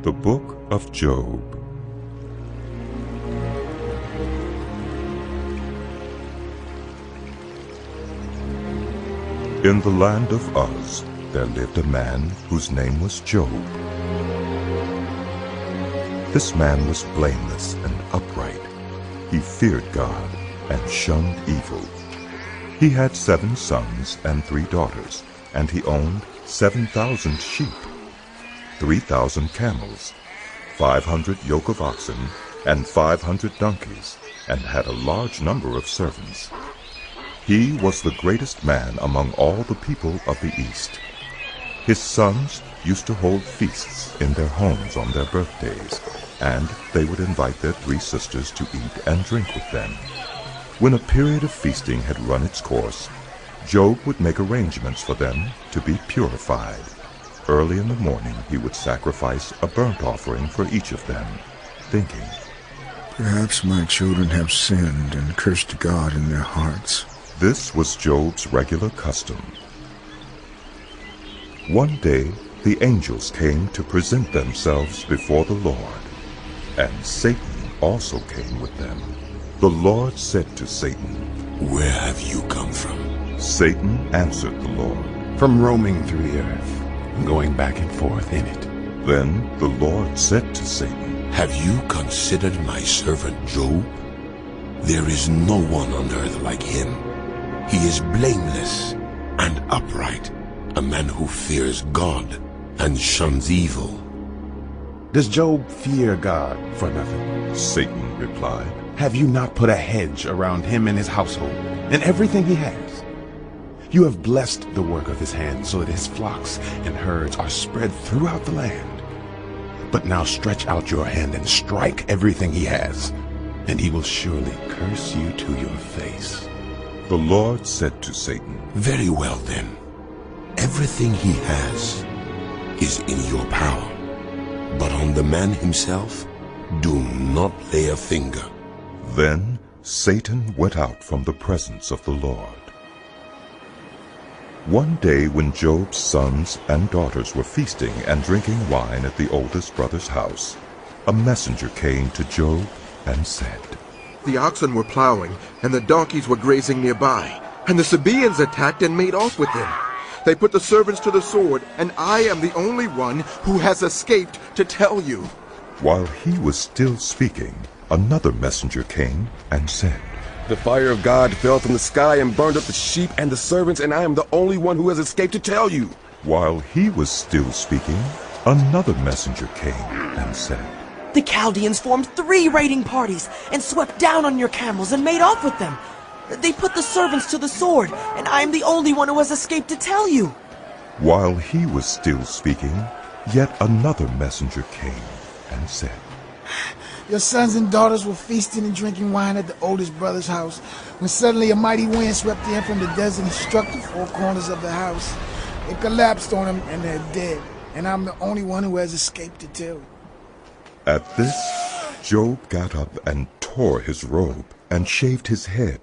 The Book of Job. In the land of Uz there lived a man whose name was Job. This man was blameless and upright. He feared God and shunned evil. He had 7 sons and 3 daughters, and he owned 7,000 sheep, 3,000 camels, 500 yoke of oxen, and 500 donkeys, and had a large number of servants. He was the greatest man among all the people of the East. His sons used to hold feasts in their homes on their birthdays, and they would invite their 3 sisters to eat and drink with them. When a period of feasting had run its course, Job would make arrangements for them to be purified. Early in the morning he would sacrifice a burnt offering for each of them, thinking, "Perhaps my children have sinned and cursed God in their hearts." This was Job's regular custom. One day the angels came to present themselves before the Lord, and Satan also came with them. The Lord said to Satan, "Where have you come from?" Satan answered the Lord, "From roaming through the earth, and going back and forth in it." Then the Lord said to Satan, "Have you considered my servant Job? There is no one on earth like him. He is blameless and upright, a man who fears God and shuns evil." Does Job fear God for nothing? Satan replied, Have you not put a hedge around him and his household, and everything he has? You have blessed the work of his hands, so that his flocks and herds are spread throughout the land. But now stretch out your hand and strike everything he has, and he will surely curse you to your face. The Lord said to Satan, "Very well then. Everything he has is in your power. But on the man himself, do not lay a finger." Then Satan went out from the presence of the Lord. One day when Job's sons and daughters were feasting and drinking wine at the oldest brother's house, a messenger came to Job and said, "The oxen were plowing, and the donkeys were grazing nearby, and the Sabaeans attacked and made off with them. They put the servants to the sword, and I am the only one who has escaped to tell you." While he was still speaking, another messenger came and said, "The fire of God fell from the sky and burned up the sheep and the servants, and I am the only one who has escaped to tell you." While he was still speaking, another messenger came and said, "The Chaldeans formed 3 raiding parties and swept down on your camels and made off with them. They put the servants to the sword, and I am the only one who has escaped to tell you." While he was still speaking, yet another messenger came and said, "Your sons and daughters were feasting and drinking wine at the oldest brother's house, when suddenly a mighty wind swept in from the desert and struck the 4 corners of the house. It collapsed on them, and they're dead, and I'm the only one who has escaped to tell you." At this, Job got up and tore his robe and shaved his head.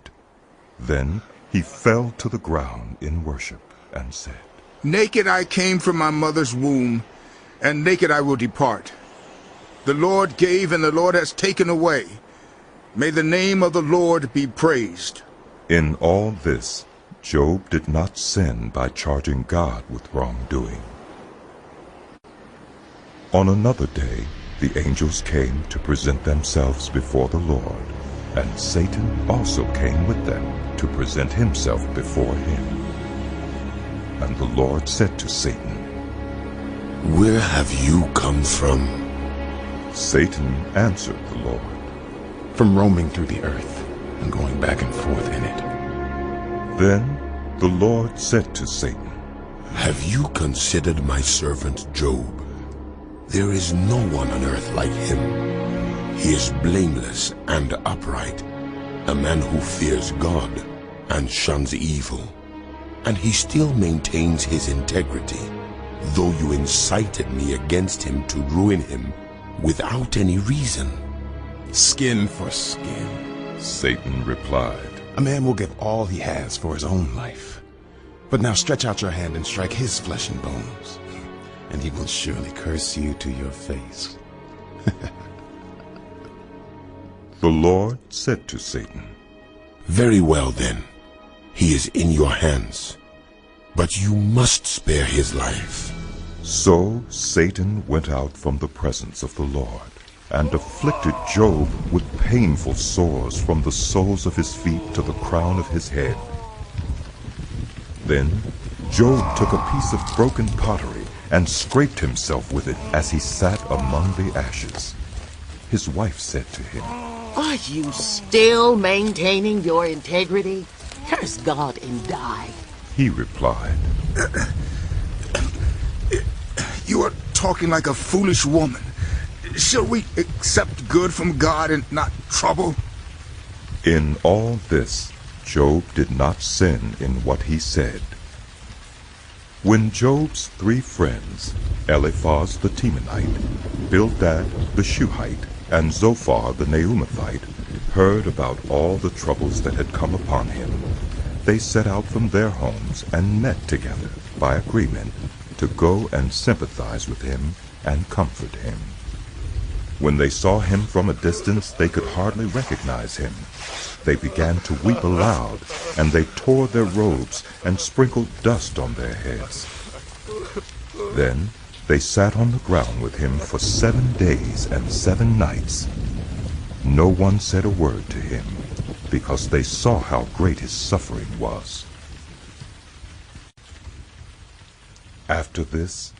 Then he fell to the ground in worship and said, "Naked I came from my mother's womb, and naked I will depart. The Lord gave, and the Lord has taken away. May the name of the Lord be praised." In all this, Job did not sin by charging God with wrongdoing. On another day, the angels came to present themselves before the Lord, and Satan also came with them to present himself before him. And the Lord said to Satan, "Where have you come from?" Satan answered the Lord, "From roaming through the earth, and going back and forth in it." Then the Lord said to Satan, "Have you considered my servant Job? There is no one on earth like him. He is blameless and upright, a man who fears God and shuns evil. And he still maintains his integrity, though you incited me against him to ruin him without any reason." Skin for skin. Satan replied, A man will give all he has for his own life. But now stretch out your hand and strike his flesh and bones, and he will surely curse you to your face. The Lord said to Satan, Very well then, he is in your hands, but you must spare his life. So Satan went out from the presence of the Lord, and afflicted Job with painful sores from the soles of his feet to the crown of his head. Then Job took a piece of broken pottery and scraped himself with it as he sat among the ashes. His wife said to him, Are you still maintaining your integrity? Curse God and die. He replied, You are talking like a foolish woman. Shall we accept good from God and not trouble? In all this, Job did not sin in what he said. When Job's 3 friends, Eliphaz the Temanite, Bildad the Shuhite, and Zophar the Naamathite, heard about all the troubles that had come upon him, they set out from their homes and met together by agreement to go and sympathize with him and comfort him. When they saw him from a distance, they could hardly recognize him. They began to weep aloud, and they tore their robes and sprinkled dust on their heads. Then they sat on the ground with him for 7 days and 7 nights. No one said a word to him, because they saw how great his suffering was. After this,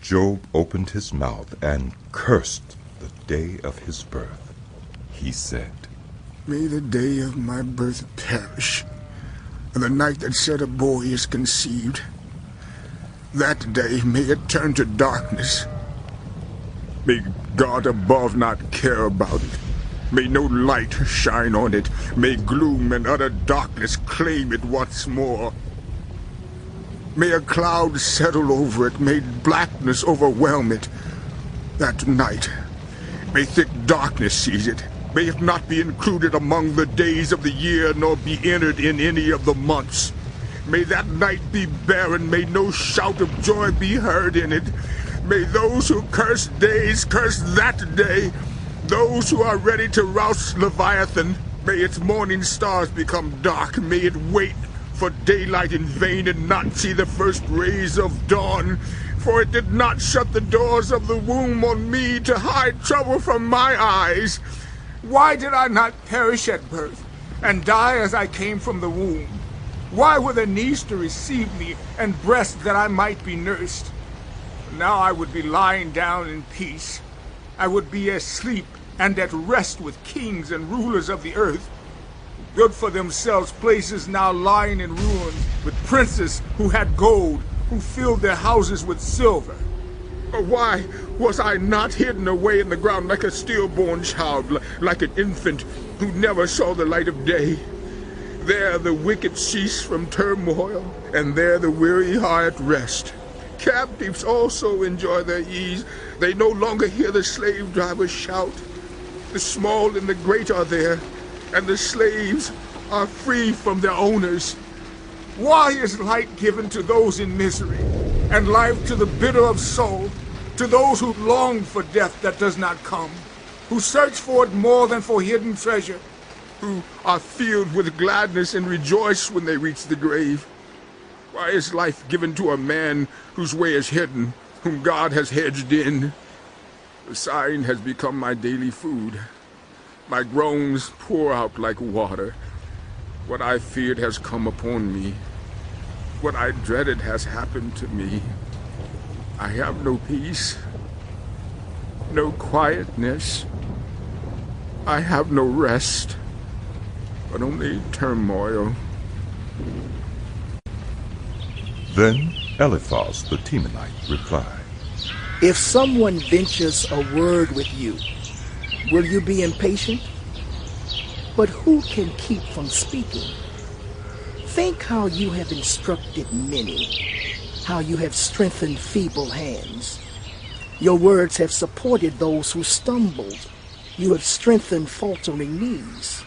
Job opened his mouth and cursed the day of his birth. He said, May the day of my birth perish, and the night that said a boy is conceived. That day may it turn to darkness. May God above not care about it. May no light shine on it. May gloom and utter darkness claim it once more. May a cloud settle over it. May blackness overwhelm it. That night, may thick darkness seize it. May it not be included among the days of the year, nor be entered in any of the months. May that night be barren. May no shout of joy be heard in it. May those who curse days curse that day. Those who are ready to rouse Leviathan, may its morning stars become dark. May it wait for daylight in vain and not see the first rays of dawn. For it did not shut the doors of the womb on me to hide trouble from my eyes. Why did I not perish at birth, and die as I came from the womb? Why were there knees to receive me, and breasts that I might be nursed? Now I would be lying down in peace. I would be asleep and at rest with kings and rulers of the earth, built for themselves places now lying in ruins, with princes who had gold, who filled their houses with silver. Why was I not hidden away in the ground like a stillborn child, like an infant who never saw the light of day? There the wicked cease from turmoil, and there the weary are at rest. Captives also enjoy their ease. They no longer hear the slave drivers shout. The small and the great are there, and the slaves are free from their owners. Why is light given to those in misery, and life to the bitter of soul, to those who long for death that does not come, who search for it more than for hidden treasure, who are filled with gladness and rejoice when they reach the grave? Why is life given to a man whose way is hidden, whom God has hedged in? The sighing has become my daily food. My groans pour out like water. What I feared has come upon me. What I dreaded has happened to me. I have no peace, no quietness. I have no rest, but only turmoil. Then Eliphaz the Temanite replied, If someone ventures a word with you, will you be impatient? But who can keep from speaking? Think how you have instructed many, how you have strengthened feeble hands. Your words have supported those who stumbled. You have strengthened faltering knees.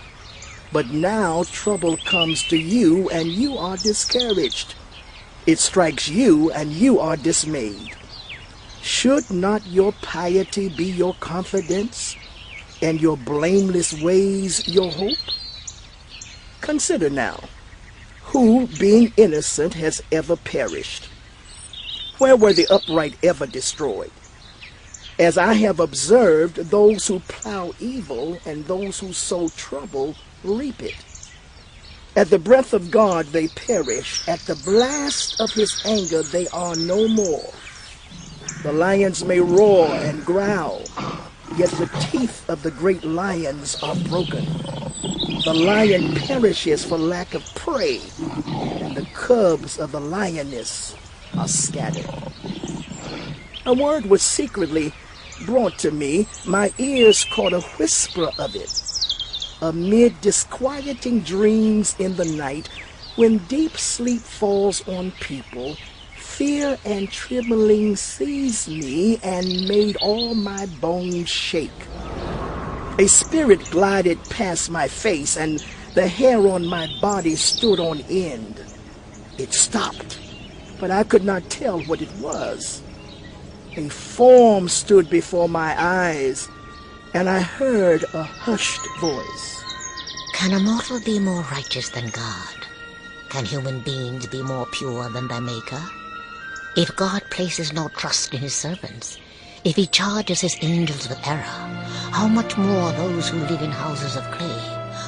But now trouble comes to you, and you are discouraged. It strikes you, and you are dismayed. Should not your piety be your confidence, and your blameless ways your hope? Consider now, who, being innocent, has ever perished? Where were the upright ever destroyed? As I have observed, those who plow evil and those who sow trouble reap it. At the breath of God they perish. At the blast of his anger they are no more. The lions may roar and growl, yet the teeth of the great lions are broken. The lion perishes for lack of prey, and the cubs of the lioness are scattered. A word was secretly brought to me. My ears caught a whisper of it. Amid disquieting dreams in the night, when deep sleep falls on people, fear and trembling seized me and made all my bones shake. A spirit glided past my face, and the hair on my body stood on end. It stopped, but I could not tell what it was. A form stood before my eyes, and I heard a hushed voice. Can a mortal be more righteous than God? Can human beings be more pure than their Maker? If God places no trust in his servants, if he charges his angels with error, how much more those who live in houses of clay,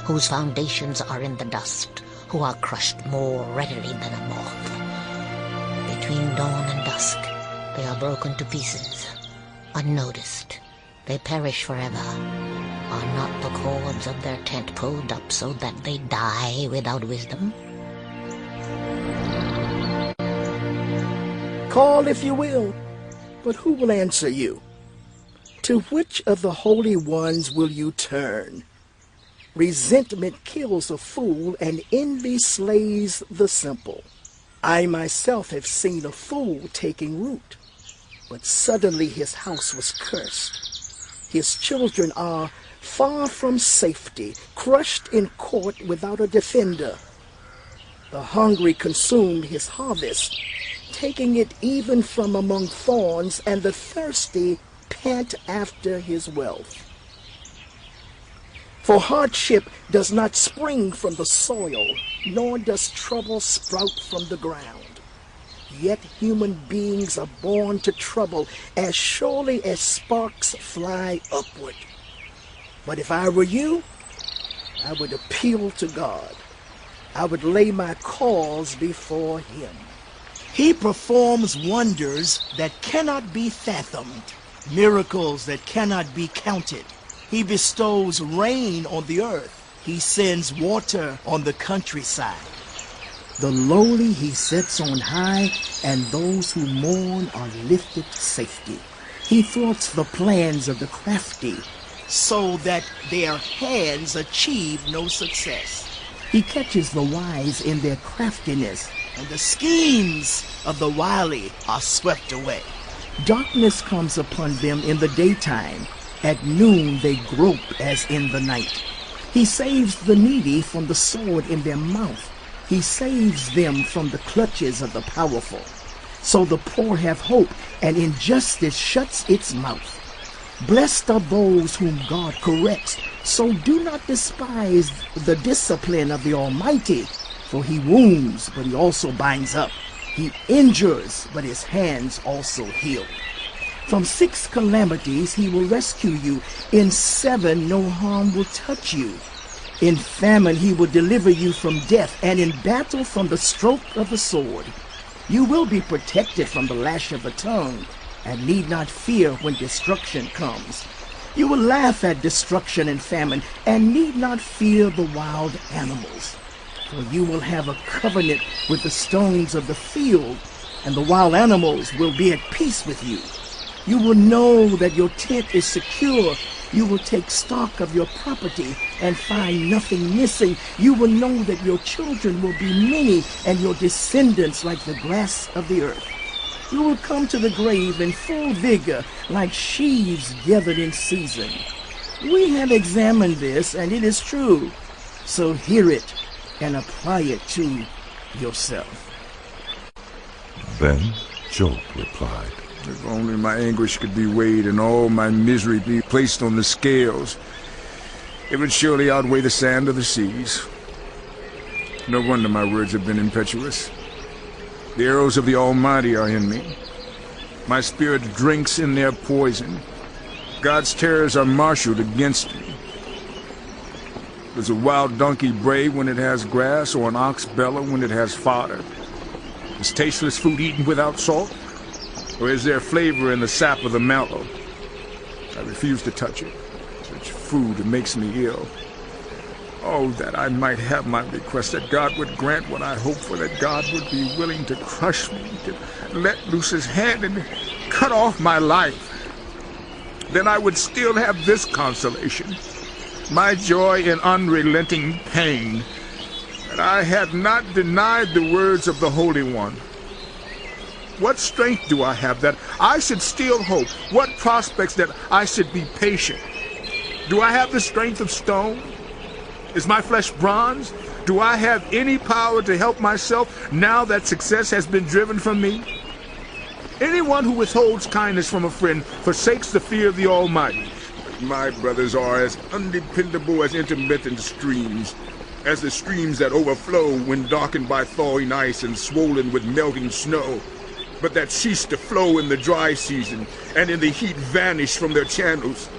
whose foundations are in the dust, who are crushed more readily than a moth. Between dawn and dusk, they are broken to pieces, unnoticed. They perish forever. Are not the cords of their tent pulled up so that they die without wisdom? Call if you will, but who will answer you? To which of the holy ones will you turn? Resentment kills a fool, and envy slays the simple. I myself have seen a fool taking root, but suddenly his house was cursed. His children are far from safety, crushed in court without a defender. The hungry consume his harvest, taking it even from among thorns, and the thirsty pant after his wealth. For hardship does not spring from the soil, nor does trouble sprout from the ground. Yet human beings are born to trouble as surely as sparks fly upward. But if I were you, I would appeal to God. I would lay my cause before him. He performs wonders that cannot be fathomed, miracles that cannot be counted. He bestows rain on the earth. He sends water on the countryside. The lowly he sets on high, and those who mourn are lifted to safety. He thwarts the plans of the crafty, so that their hands achieve no success. He catches the wise in their craftiness, and the schemes of the wily are swept away. Darkness comes upon them in the daytime. At noon they grope as in the night. He saves the needy from the sword in their mouth. He saves them from the clutches of the powerful. So the poor have hope, and injustice shuts its mouth. Blessed are those whom God corrects, so do not despise the discipline of the Almighty, for he wounds, but he also binds up. He injures, but his hands also heal. From 6 calamities he will rescue you. In 7 no harm will touch you. In famine he will deliver you from death, and in battle from the stroke of the sword. You will be protected from the lash of the tongue, and need not fear when destruction comes. You will laugh at destruction and famine, and need not fear the wild animals. For you will have a covenant with the stones of the field, and the wild animals will be at peace with you. You will know that your tent is secure. You will take stock of your property and find nothing missing. You will know that your children will be many, and your descendants like the grass of the earth. You will come to the grave in full vigor, like sheaves gathered in season. We have examined this, and it is true. So hear it and apply it to yourself. Then Job replied, If only my anguish could be weighed and all my misery be placed on the scales, it would surely outweigh the sand of the seas. No wonder my words have been impetuous. The arrows of the Almighty are in me. My spirit drinks in their poison. God's terrors are marshaled against me. Does a wild donkey bray when it has grass, or an ox bellow when it has fodder? Is tasteless food eaten without salt? Or is there flavor in the sap of the mallow? I refuse to touch it. Such food makes me ill. Oh, that I might have my request, that God would grant what I hope for, that God would be willing to crush me, to let loose his hand and cut off my life. Then I would still have this consolation, my joy in unrelenting pain, that I had not denied the words of the Holy One. What strength do I have that I should still hope? What prospects that I should be patient? Do I have the strength of stone? Is my flesh bronze? Do I have any power to help myself now that success has been driven from me? Anyone who withholds kindness from a friend forsakes the fear of the Almighty. But my brothers are as undependable as intermittent streams, as the streams that overflow when darkened by thawing ice and swollen with melting snow, but that cease to flow in the dry season, and in the heat vanish from their channels.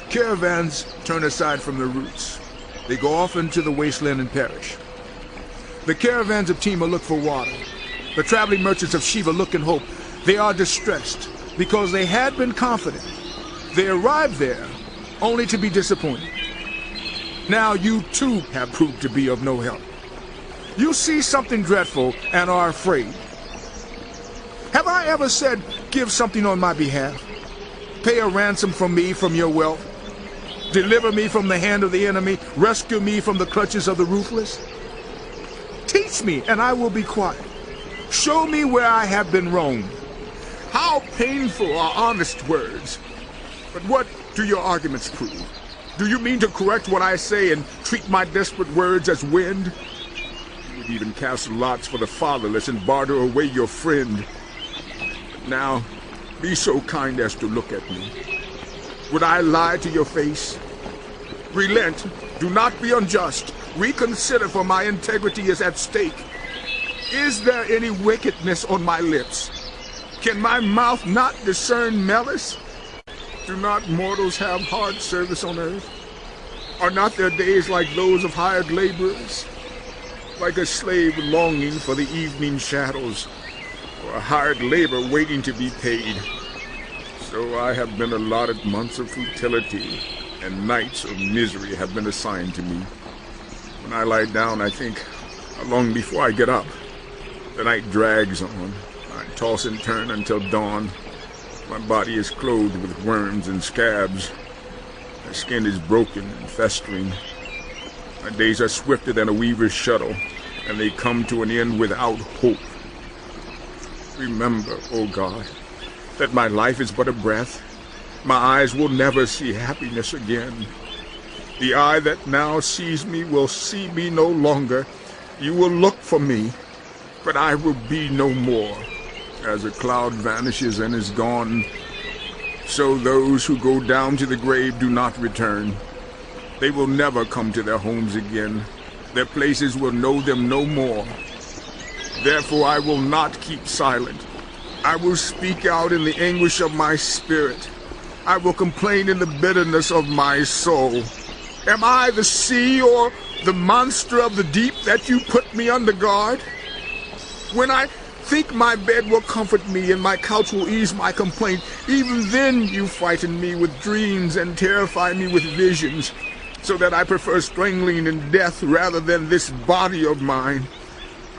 Caravans turn aside from the routes. They go off into the wasteland and perish. The caravans of Tema look for water. The traveling merchants of Sheba look and hope. They are distressed because they had been confident. They arrived there only to be disappointed. Now you too have proved to be of no help. You see something dreadful and are afraid. Have I ever said, give something on my behalf? Pay a ransom from me from your wealth? Deliver me from the hand of the enemy? Rescue me from the clutches of the ruthless? Teach me, and I will be quiet. Show me where I have been wronged. How painful are honest words. But what do your arguments prove? Do you mean to correct what I say and treat my desperate words as wind? You would even cast lots for the fatherless and barter away your friend. But now, be so kind as to look at me. Would I lie to your face? Relent. Do not be unjust. Reconsider, for my integrity is at stake. Is there any wickedness on my lips? Can my mouth not discern malice? Do not mortals have hard service on earth? Are not their days like those of hired laborers? Like a slave longing for the evening shadows, or a hired labor waiting to be paid. So I have been allotted months of futility, and nights of misery have been assigned to me. When I lie down, I think, how long before I get up? The night drags on. I toss and turn until dawn. My body is clothed with worms and scabs. My skin is broken and festering. My days are swifter than a weaver's shuttle, and they come to an end without hope. Remember, O God, that my life is but a breath. My eyes will never see happiness again. The eye that now sees me will see me no longer. You will look for me, but I will be no more. As a cloud vanishes and is gone, so those who go down to the grave do not return. They will never come to their homes again. Their places will know them no more. Therefore I will not keep silent. I will speak out in the anguish of my spirit. I will complain in the bitterness of my soul. Am I the sea or the monster of the deep that you put me under guard? When I think my bed will comfort me and my couch will ease my complaint, even then you frighten me with dreams and terrify me with visions, so that I prefer strangling in death rather than this body of mine.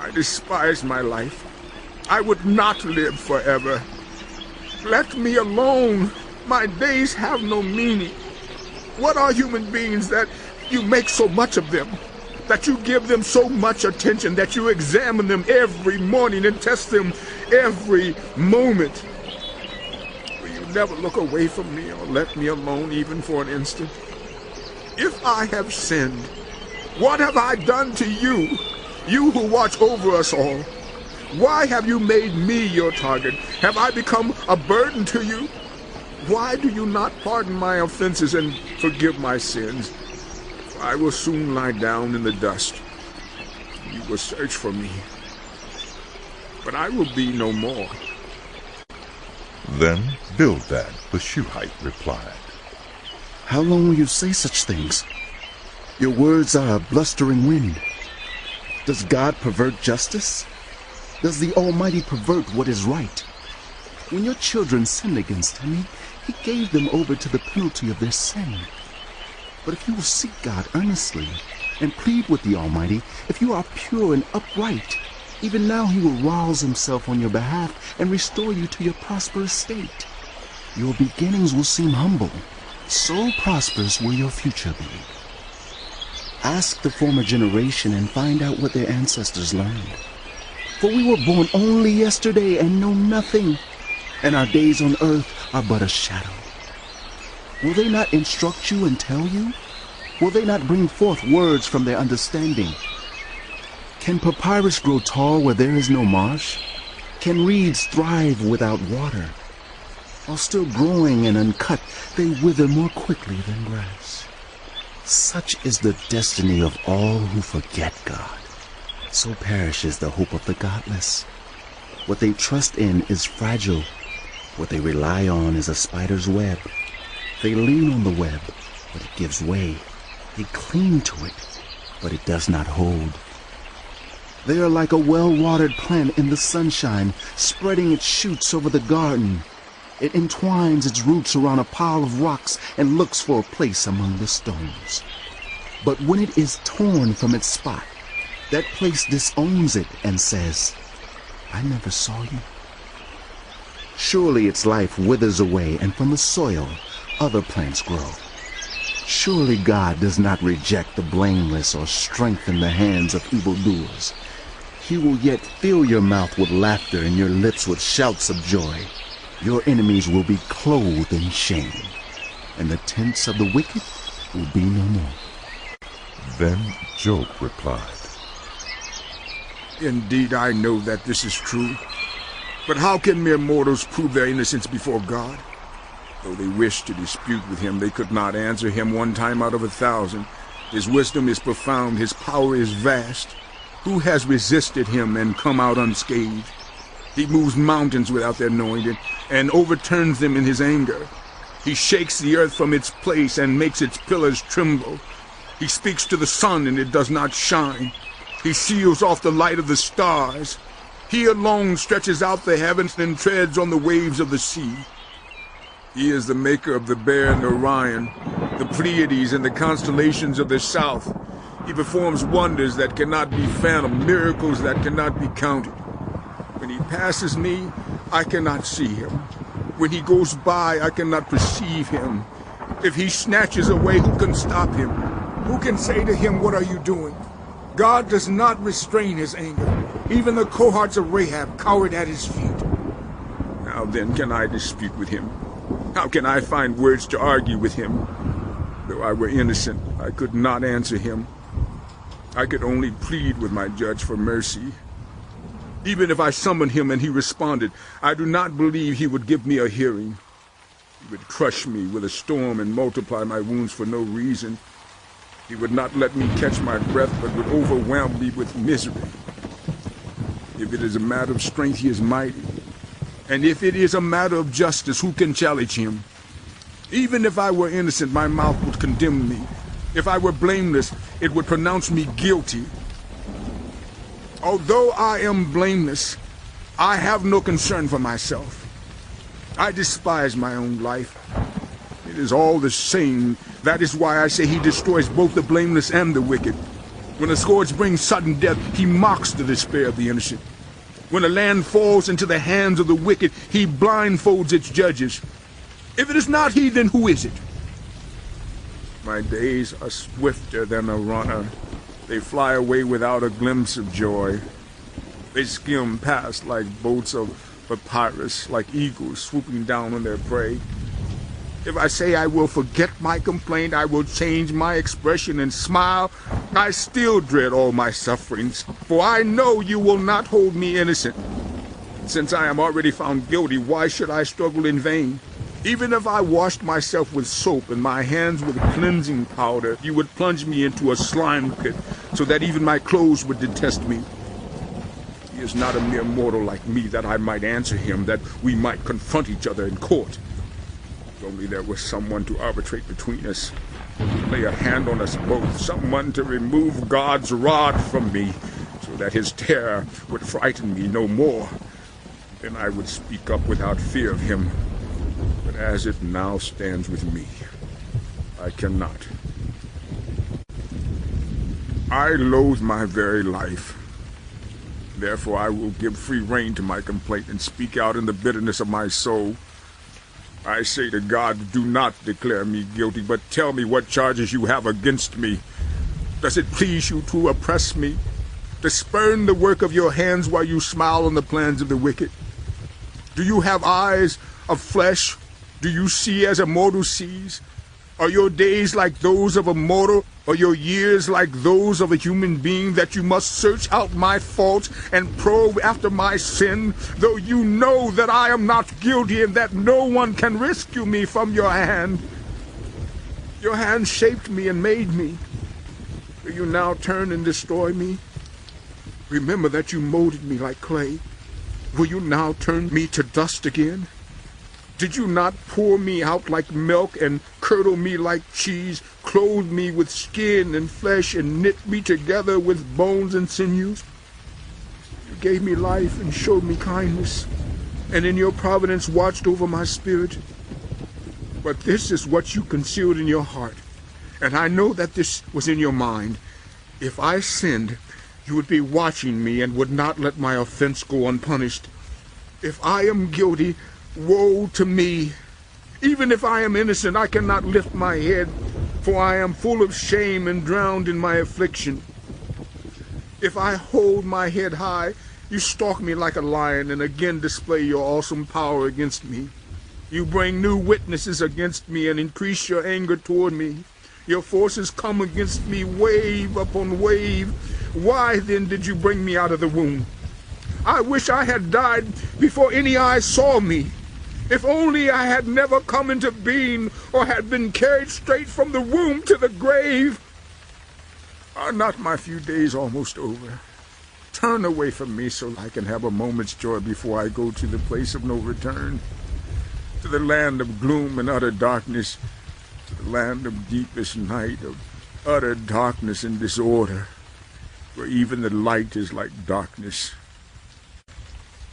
I despise my life. I would not live forever. Let me alone. My days have no meaning. What are human beings that you make so much of them? That you give them so much attention, that you examine them every morning and test them every moment? Will you never look away from me or let me alone even for an instant? If I have sinned, what have I done to you, you who watch over us all? Why have you made me your target? Have I become a burden to you? Why do you not pardon my offenses and forgive my sins? I will soon lie down in the dust. You will search for me, but I will be no more. Then Bildad the Shuhite replied, How long will you say such things? Your words are a blustering wind. Does God pervert justice? Does the Almighty pervert what is right? When your children sinned against him, he gave them over to the penalty of their sin. But if you will seek God earnestly and plead with the Almighty, if you are pure and upright, even now he will rouse himself on your behalf and restore you to your prosperous state. Your beginnings will seem humble. So prosperous will your future be. Ask the former generation and find out what their ancestors learned. For we were born only yesterday and know nothing, and our days on earth are but a shadow. Will they not instruct you and tell you? Will they not bring forth words from their understanding? Can papyrus grow tall where there is no marsh? Can reeds thrive without water? While still growing and uncut, they wither more quickly than grass. Such is the destiny of all who forget God. So perishes the hope of the godless. What they trust in is fragile. What they rely on is a spider's web. They lean on the web, but it gives way. They cling to it, but it does not hold. They are like a well-watered plant in the sunshine, spreading its shoots over the garden. It entwines its roots around a pile of rocks and looks for a place among the stones. But when it is torn from its spot, that place disowns it and says, I never saw you. Surely its life withers away, and from the soil other plants grow. Surely God does not reject the blameless or strengthen the hands of evildoers. He will yet fill your mouth with laughter and your lips with shouts of joy. Your enemies will be clothed in shame, and the tents of the wicked will be no more. Then Job replied, Indeed, I know that this is true. But how can mere mortals prove their innocence before God? Though they wished to dispute with him, they could not answer him 1 time out of 1,000. His wisdom is profound, his power is vast. Who has resisted him and come out unscathed? He moves mountains without their knowing it, and overturns them in his anger. He shakes the earth from its place and makes its pillars tremble. He speaks to the sun and it does not shine. He seals off the light of the stars. He alone stretches out the heavens and treads on the waves of the sea. He is the maker of the Bear and Orion, the Pleiades and the constellations of the south. He performs wonders that cannot be fathomed, miracles that cannot be counted. When he passes me, I cannot see him. When he goes by, I cannot perceive him. If he snatches away, who can stop him? Who can say to him, what are you doing? God does not restrain his anger. Even the cohorts of Rahab cowered at his feet. How then can I dispute with him? How can I find words to argue with him? Though I were innocent, I could not answer him. I could only plead with my judge for mercy. Even if I summoned him and he responded, I do not believe he would give me a hearing. He would crush me with a storm and multiply my wounds for no reason. He would not let me catch my breath, but would overwhelm me with misery. If it is a matter of strength, he is mighty. And if it is a matter of justice, who can challenge him? Even if I were innocent, my mouth would condemn me. If I were blameless, it would pronounce me guilty. Although I am blameless, I have no concern for myself. I despise my own life. It is all the same. That is why I say he destroys both the blameless and the wicked. When a scourge brings sudden death, he mocks the despair of the innocent. When a land falls into the hands of the wicked, he blindfolds its judges. If it is not he, then who is it? My days are swifter than a runner. They fly away without a glimpse of joy. They skim past like boats of papyrus, like eagles swooping down on their prey. If I say I will forget my complaint, I will change my expression and smile, I still dread all my sufferings, for I know you will not hold me innocent. Since I am already found guilty, why should I struggle in vain? Even if I washed myself with soap and my hands with cleansing powder, you would plunge me into a slime pit, so that even my clothes would detest me. He is not a mere mortal like me, that I might answer him, that we might confront each other in court. If only there was someone to arbitrate between us, to lay a hand on us both, someone to remove God's rod from me, so that his terror would frighten me no more. Then I would speak up without fear of him. But as it now stands with me, I cannot. I loathe my very life. Therefore I will give free rein to my complaint and speak out in the bitterness of my soul. I say to God, do not declare me guilty, but tell me what charges you have against me. Does it please you to oppress me, to spurn the work of your hands while you smile on the plans of the wicked? Do you have eyes of flesh? Do you see as a mortal sees? Are your days like those of a mortal, or your years like those of a human being, that you must search out my faults and probe after my sin, though you know that I am not guilty and that no one can rescue me from your hand? Your hand shaped me and made me. Will you now turn and destroy me? Remember that you molded me like clay. Will you now turn me to dust again? Did you not pour me out like milk and curdle me like cheese, clothe me with skin and flesh, and knit me together with bones and sinews? You gave me life and showed me kindness, and in your providence watched over my spirit. But this is what you concealed in your heart, and I know that this was in your mind. If I sinned, you would be watching me and would not let my offense go unpunished. If I am guilty, woe to me! Even if I am innocent, I cannot lift my head, for I am full of shame and drowned in my affliction. If I hold my head high, you stalk me like a lion and again display your awesome power against me. You bring new witnesses against me and increase your anger toward me. Your forces come against me wave upon wave. Why then did you bring me out of the womb? I wish I had died before any eyes saw me. If only I had never come into being, or had been carried straight from the womb to the grave. Are not my few days almost over? Turn away from me so I can have a moment's joy before I go to the place of no return, to the land of gloom and utter darkness, to the land of deepest night, of utter darkness and disorder, where even the light is like darkness.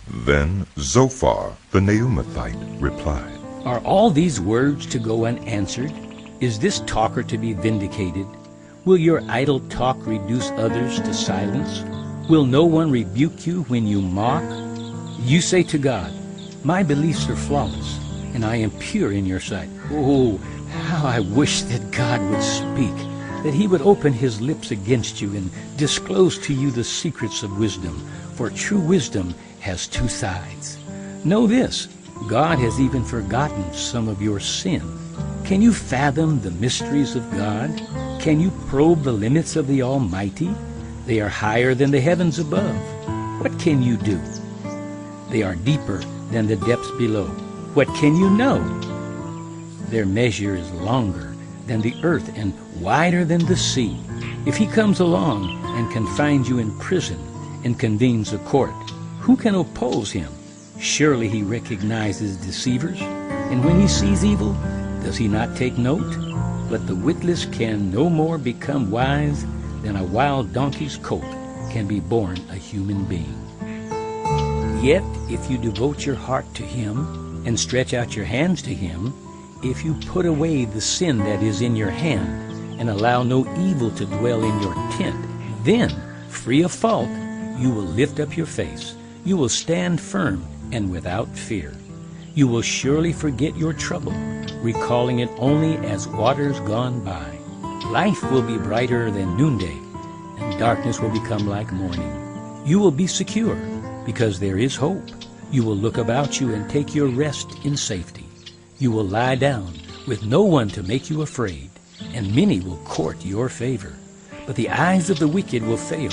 Then Zophar the Naamathite replied, Are all these words to go unanswered? Is this talker to be vindicated? Will your idle talk reduce others to silence? Will no one rebuke you when you mock? You say to God, My beliefs are flawless, and I am pure in your sight. Oh, how I wish that God would speak, that he would open his lips against you and disclose to you the secrets of wisdom, for true wisdom has two sides. Know this, God has even forgotten some of your sin. Can you fathom the mysteries of God? Can you probe the limits of the Almighty? They are higher than the heavens above. What can you do? They are deeper than the depths below. What can you know? Their measure is longer than the earth and wider than the sea. If he comes along and confines you in prison and convenes a court, who can oppose him? Surely he recognizes deceivers, and when he sees evil, does he not take note? But the witless can no more become wise than a wild donkey's colt can be born a human being. Yet if you devote your heart to him and stretch out your hands to him, if you put away the sin that is in your hand and allow no evil to dwell in your tent, then, free of fault, you will lift up your face. You will stand firm and without fear. You will surely forget your trouble, recalling it only as waters gone by. Life will be brighter than noonday, and darkness will become like morning. You will be secure, because there is hope. You will look about you and take your rest in safety. You will lie down with no one to make you afraid, and many will court your favor. But the eyes of the wicked will fail,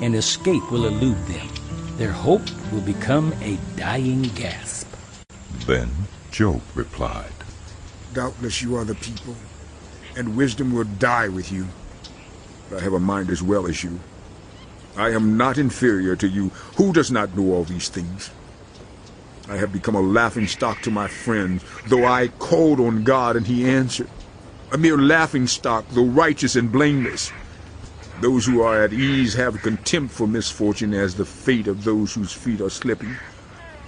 and escape will elude them. Their hope will become a dying gasp. Then Job replied, Doubtless you are the people, and wisdom will die with you. But I have a mind as well as you. I am not inferior to you. Who does not know all these things? I have become a laughingstock to my friends, though I called on God and he answered. A mere laughingstock, though righteous and blameless. Those who are at ease have contempt for misfortune as the fate of those whose feet are slipping.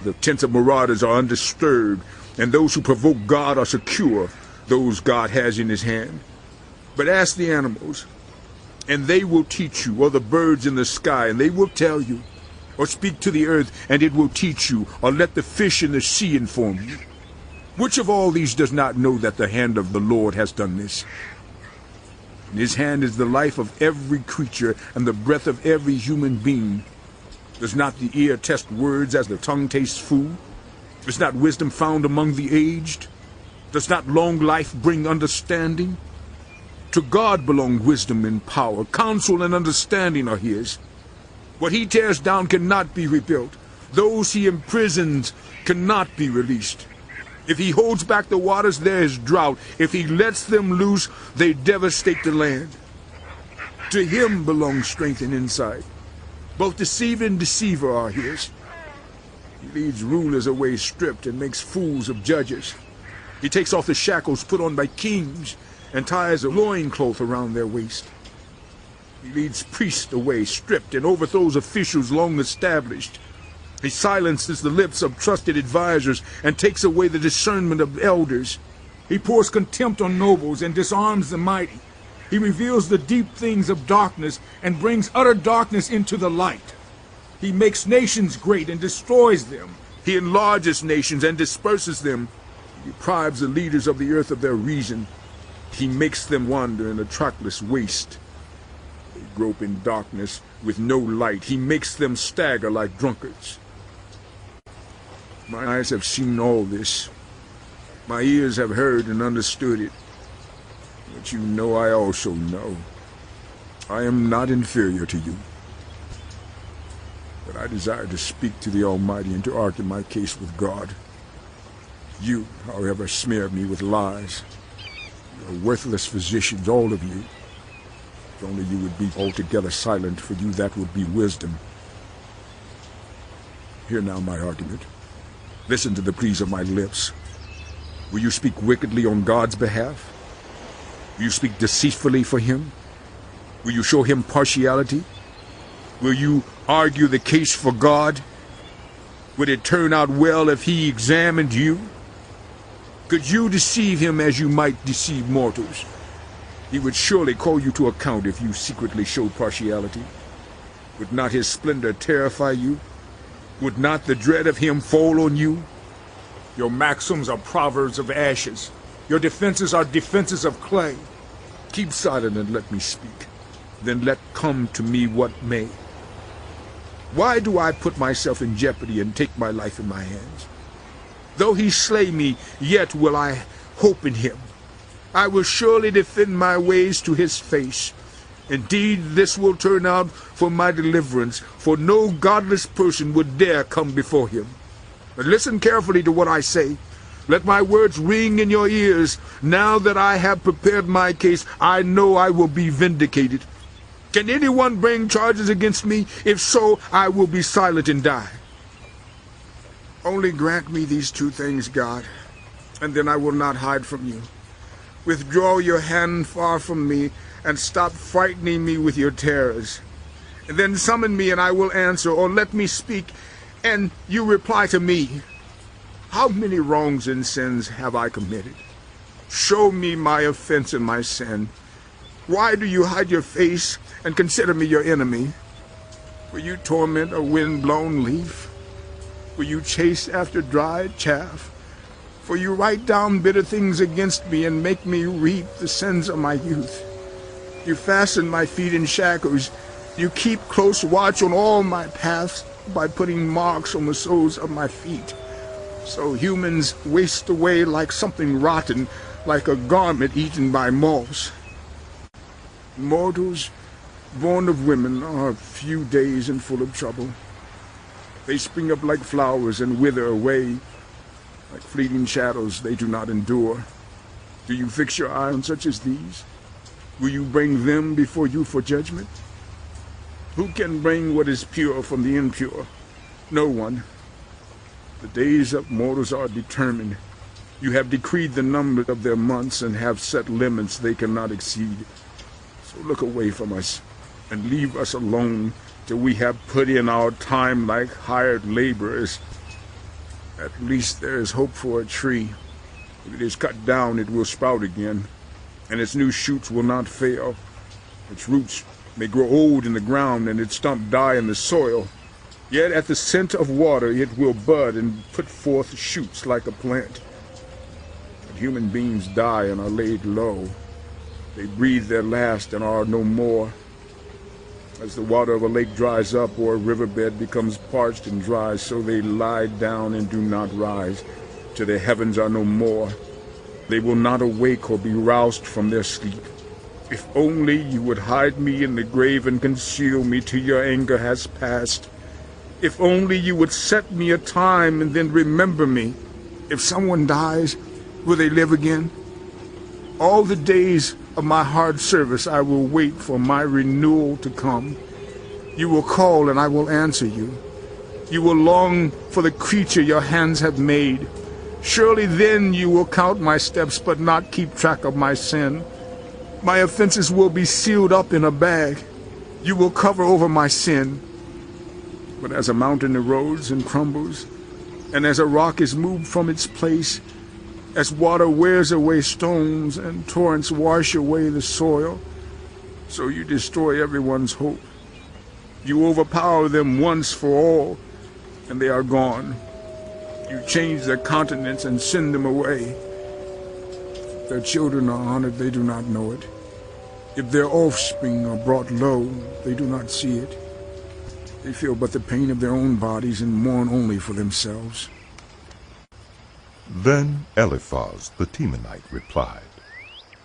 The tents of marauders are undisturbed, and those who provoke God are secure, those God has in his hand. But ask the animals, and they will teach you, or the birds in the sky, and they will tell you. Or speak to the earth, and it will teach you, or let the fish in the sea inform you. Which of all these does not know that the hand of the Lord has done this? In his hand is the life of every creature, and the breath of every human being. Does not the ear test words as the tongue tastes food? Is not wisdom found among the aged? Does not long life bring understanding? To God belong wisdom and power. Counsel and understanding are his. What he tears down cannot be rebuilt. Those he imprisons cannot be released. If he holds back the waters, there is drought. If he lets them loose, they devastate the land. To him belong strength and insight. Both deceiver and deceiver are his. He leads rulers away stripped and makes fools of judges. He takes off the shackles put on by kings and ties a loincloth around their waist. He leads priests away stripped and overthrows officials long established. He silences the lips of trusted advisors and takes away the discernment of elders. He pours contempt on nobles and disarms the mighty. He reveals the deep things of darkness and brings utter darkness into the light. He makes nations great and destroys them. He enlarges nations and disperses them. He deprives the leaders of the earth of their reason. He makes them wander in a trackless waste. They grope in darkness with no light. He makes them stagger like drunkards. My eyes have seen all this. My ears have heard and understood it. But you know I also know. I am not inferior to you. But I desire to speak to the Almighty and to argue my case with God. You, however, smear me with lies. You are worthless physicians, all of you. If only you would be altogether silent, for you that would be wisdom. Hear now my argument. Listen to the pleas of my lips. Will you speak wickedly on God's behalf? Will you speak deceitfully for him? Will you show him partiality? Will you argue the case for God? Would it turn out well if he examined you? Could you deceive him as you might deceive mortals? He would surely call you to account if you secretly showed partiality. Would not his splendor terrify you? Would not the dread of him fall on you? Your maxims are proverbs of ashes. Your defenses are defenses of clay. Keep silent and let me speak. Then let come to me what may. Why do I put myself in jeopardy and take my life in my hands? Though he slay me, yet will I hope in him. I will surely defend my ways to his face. Indeed, this will turn out for my deliverance, for no godless person would dare come before him. But listen carefully to what I say. Let my words ring in your ears. Now that I have prepared my case, I know I will be vindicated. Can anyone bring charges against me? If so, I will be silent and die. Only grant me these two things, God, and then I will not hide from you. Withdraw your hand far from me, and stop frightening me with your terrors. And then summon me, and I will answer, or let me speak, and you reply to me. How many wrongs and sins have I committed? Show me my offense and my sin. Why do you hide your face and consider me your enemy? Will you torment a wind-blown leaf? Will you chase after dry chaff? For you write down bitter things against me and make me reap the sins of my youth. You fasten my feet in shackles. You keep close watch on all my paths by putting marks on the soles of my feet. So humans waste away like something rotten, like a garment eaten by moths. Mortals, born of women, are few days and full of trouble. They spring up like flowers and wither away. Like fleeting shadows, they do not endure. Do you fix your eye on such as these? Will you bring them before you for judgment? Who can bring what is pure from the impure? No one. The days of mortals are determined. You have decreed the number of their months and have set limits they cannot exceed. So look away from us and leave us alone till we have put in our time like hired laborers. At least there is hope for a tree. If it is cut down, it will sprout again, and its new shoots will not fail. Its roots may grow old in the ground and its stump die in the soil. Yet at the scent of water it will bud and put forth shoots like a plant. But human beings die and are laid low. They breathe their last and are no more. As the water of a lake dries up or a riverbed becomes parched and dry, so they lie down and do not rise, till the heavens are no more. They will not awake or be roused from their sleep. If only you would hide me in the grave and conceal me till your anger has passed. If only you would set me a time and then remember me. If someone dies, will they live again? All the days of my hard service I will wait for my renewal to come. You will call and I will answer you. You will long for the creature your hands have made. Surely then you will count my steps but not keep track of my sin. My offenses will be sealed up in a bag. You will cover over my sin. But as a mountain erodes and crumbles, and as a rock is moved from its place, as water wears away stones and torrents wash away the soil, so you destroy everyone's hope. You overpower them once for all, and they are gone. You change their countenance and send them away. If their children are honored, they do not know it. If their offspring are brought low, they do not see it. They feel but the pain of their own bodies and mourn only for themselves. Then Eliphaz the Temanite replied,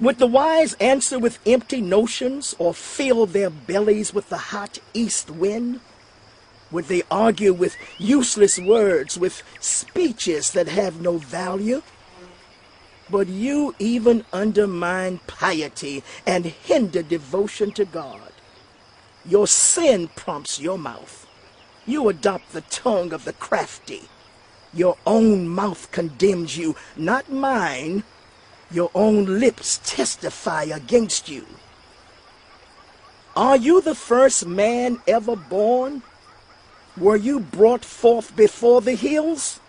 Would the wise answer with empty notions, or fill their bellies with the hot east wind? Would they argue with useless words, with speeches that have no value? But you even undermine piety and hinder devotion to God. Your sin prompts your mouth. You adopt the tongue of the crafty. Your own mouth condemns you, not mine. Your own lips testify against you. Are you the first man ever born? Were you brought forth before the hills?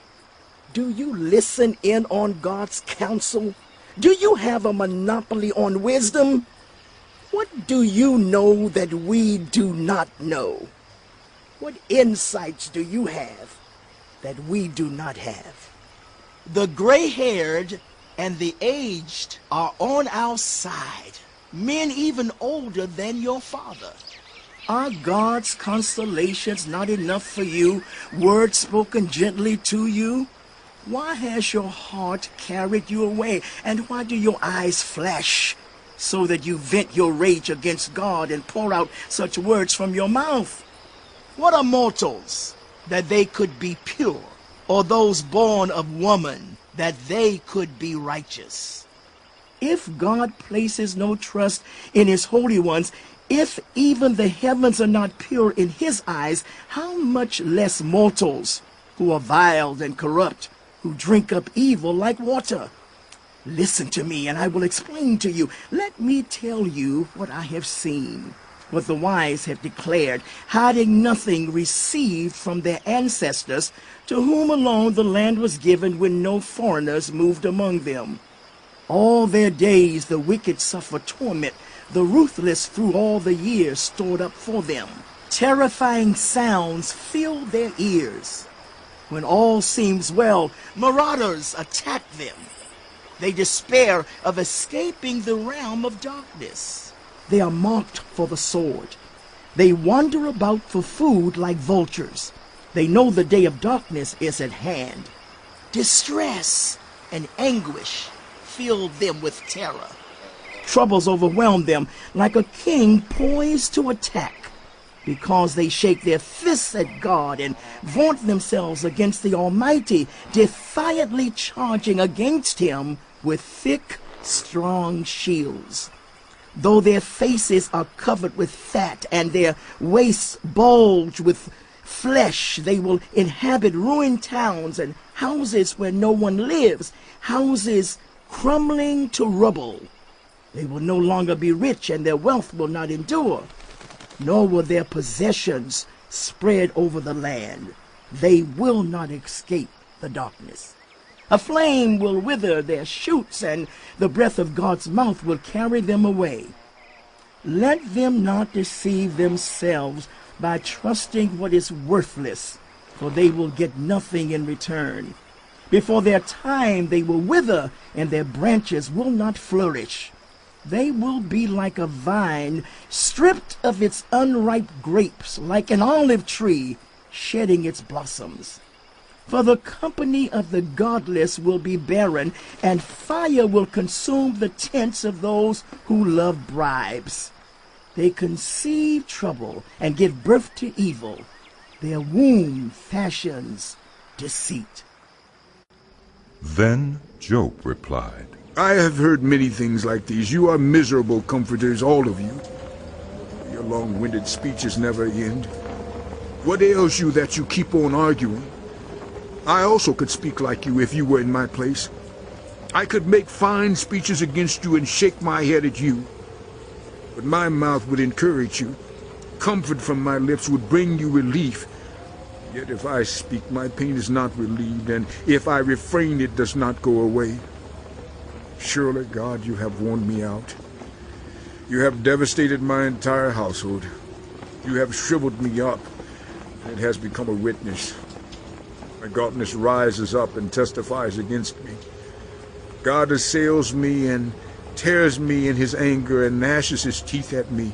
Do you listen in on God's counsel? Do you have a monopoly on wisdom? What do you know that we do not know? What insights do you have that we do not have? The gray-haired and the aged are on our side, men even older than your father. Are God's consolations not enough for you, words spoken gently to you? Why has your heart carried you away, and why do your eyes flash, so that you vent your rage against God and pour out such words from your mouth? What are mortals, that they could be pure, or those born of woman, that they could be righteous? If God places no trust in his holy ones, if even the heavens are not pure in his eyes, how much less mortals, who are vile and corrupt, who drink up evil like water? Listen to me, and I will explain to you. Let me tell you what I have seen, what the wise have declared, hiding nothing received from their ancestors, to whom alone the land was given when no foreigners moved among them. All their days the wicked suffer torment, the ruthless through all the years stored up for them. Terrifying sounds fill their ears. When all seems well, Marauders attack them. They despair of escaping the realm of darkness. they are marked for the sword. They wander about for food like vultures. They know the day of darkness is at hand. Distress and anguish fill them with terror. Troubles overwhelm them like a king poised to attack, because they shake their fists at God and vaunt themselves against the Almighty, defiantly charging against him with thick, strong shields. Though their faces are covered with fat and their waists bulge with flesh, they will inhabit ruined towns and houses where no one lives, houses crumbling to rubble. They will no longer be rich, and their wealth will not endure, nor will their possessions spread over the land. They will not escape the darkness. A flame will wither their shoots, and the breath of God's mouth will carry them away. Let them not deceive themselves by trusting what is worthless, for they will get nothing in return. Before their time they will wither, and their branches will not flourish. They will be like a vine stripped of its unripe grapes, like an olive tree shedding its blossoms. For the company of the godless will be barren, and fire will consume the tents of those who love bribes. They conceive trouble and give birth to evil. Their womb fashions deceit. Then Job replied, I have heard many things like these. You are miserable comforters, all of you. Your long-winded speeches never end. What ails you that you keep on arguing? I also could speak like you if you were in my place. I could make fine speeches against you and shake my head at you. But my mouth would encourage you. Comfort from my lips would bring you relief. Yet if I speak, my pain is not relieved, and if I refrain, it does not go away. Surely, God, you have worn me out. You have devastated my entire household. You have shriveled me up, and it has become a witness. My godness rises up and testifies against me. God assails me and tears me in his anger and gnashes his teeth at me.